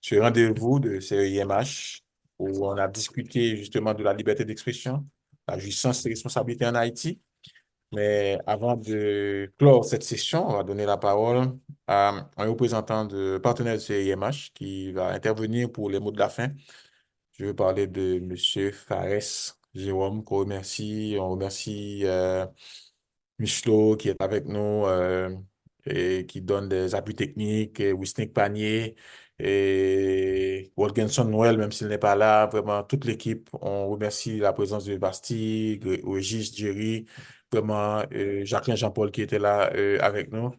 ce rendez-vous de CEIMH, où on a discuté justement de la liberté d'expression, la jouissance et responsabilité en Haïti. Mais avant de clore cette session, on va donner la parole à un représentant de partenaire de CEIMH qui va intervenir pour les mots de la fin. Je veux parler de M. Fares Jérôme, qu'on remercie. On remercie Michelo qui est avec nous et qui donne des appuis techniques, et Wisnik Panier et Wolgenson Noël, même s'il n'est pas là, vraiment toute l'équipe. On remercie la présence de Bastille, Régis, Jerry, vraiment Jacqueline Jean-Paul qui était là avec nous,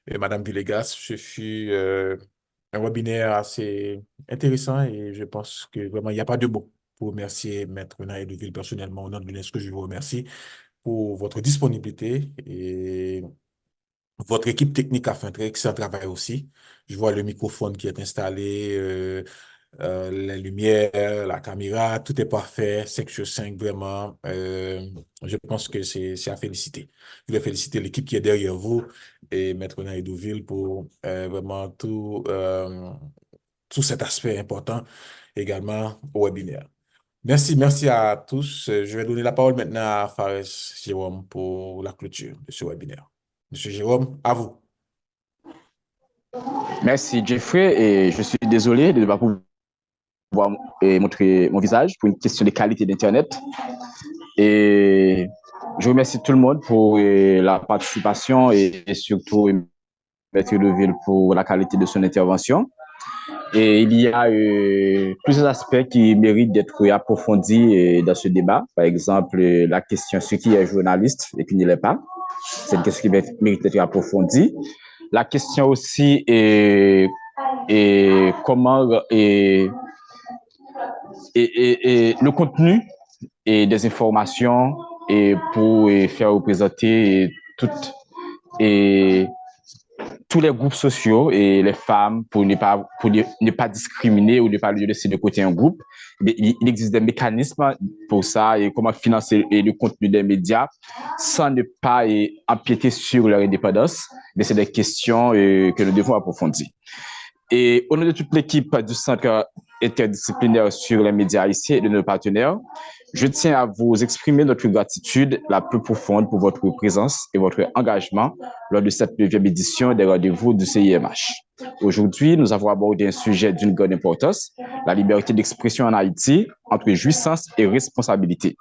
et Madame Villegas. Ce fut un webinaire assez intéressant et je pense que vraiment il n'y a pas de mots pour remercier Maître Renan Edouville personnellement. Au nom de l'UNESCO, je vous remercie pour votre disponibilité et votre équipe technique a fait un très excellent travail aussi. Je vois le microphone qui est installé, les lumières, la caméra, tout est parfait, 5 sur 5, vraiment. Je pense que c'est à féliciter. Je voulais féliciter l'équipe qui est derrière vous et Maître Renan Edouville pour vraiment tout cet aspect important également au webinaire. Merci à tous. Je vais donner la parole maintenant à Fares Jérôme pour la clôture de ce webinaire. Monsieur Jérôme, à vous. Merci Jeffrey et je suis désolé de ne pas pouvoir montrer mon visage pour une question de qualité d'Internet. Et je remercie tout le monde pour la participation et surtout Maître Edouville pour la qualité de son intervention. Et il y a plusieurs aspects qui méritent d'être approfondis dans ce débat. Par exemple, la question ce qui est journaliste et qui ne l'est pas. C'est une question qui mérite d'être approfondie. La question aussi est comment le contenu et des informations et pour faire représenter et tous les groupes sociaux et les femmes pour ne pas discriminer ou ne pas laisser de côté un groupe. Il existe des mécanismes pour ça et comment financer le contenu des médias sans ne pas empiéter sur leur indépendance. Mais c'est des questions que nous devons approfondir. Et au nom de toute l'équipe du Centre interdisciplinaire sur les médias haïtiens et de nos partenaires, je tiens à vous exprimer notre gratitude la plus profonde pour votre présence et votre engagement lors de cette 9e édition des rendez-vous du CIMH. Aujourd'hui, nous avons abordé un sujet d'une grande importance, la liberté d'expression en Haïti, entre jouissance et responsabilité.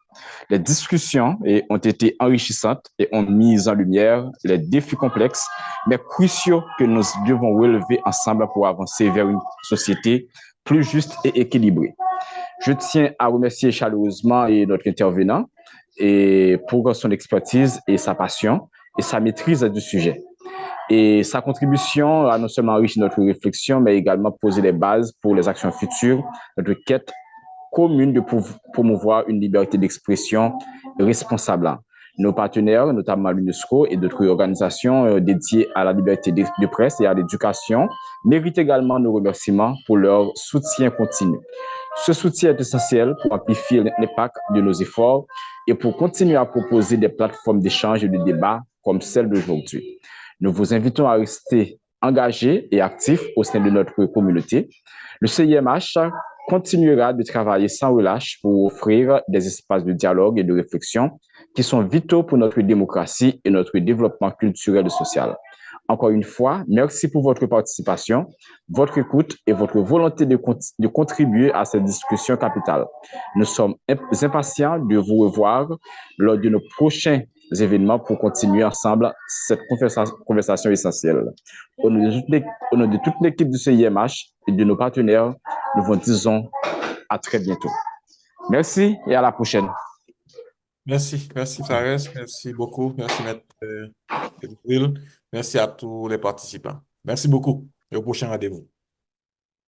Les discussions ont été enrichissantes et ont mis en lumière les défis complexes, mais cruciaux que nous devons relever ensemble pour avancer vers une société plus juste et équilibrée. Je tiens à remercier chaleureusement notre intervenant pour son expertise et sa passion et sa maîtrise du sujet. Et sa contribution a non seulement enrichi notre réflexion, mais également posé les bases pour les actions futures, notre quête commune de promouvoir une liberté d'expression responsable. Nos partenaires, notamment l'UNESCO et d'autres organisations dédiées à la liberté de presse et à l'éducation, méritent également nos remerciements pour leur soutien continu. Ce soutien est essentiel pour amplifier l'impact de nos efforts et pour continuer à proposer des plateformes d'échange et de débat comme celle d'aujourd'hui. Nous vous invitons à rester engagés et actifs au sein de notre communauté. Le CIMH continuera de travailler sans relâche pour offrir des espaces de dialogue et de réflexion qui sont vitaux pour notre démocratie et notre développement culturel et social. Encore une fois, merci pour votre participation, votre écoute et votre volonté de contribuer à cette discussion capitale. Nous sommes impatients de vous revoir lors de nos prochains événements pour continuer ensemble cette conversation essentielle. Au nom de toute l'équipe du CIMH et de nos partenaires, nous vous disons à très bientôt. Merci et à la prochaine. Merci Fares, merci beaucoup, merci Maître Will, merci à tous les participants. Merci beaucoup et au prochain rendez-vous.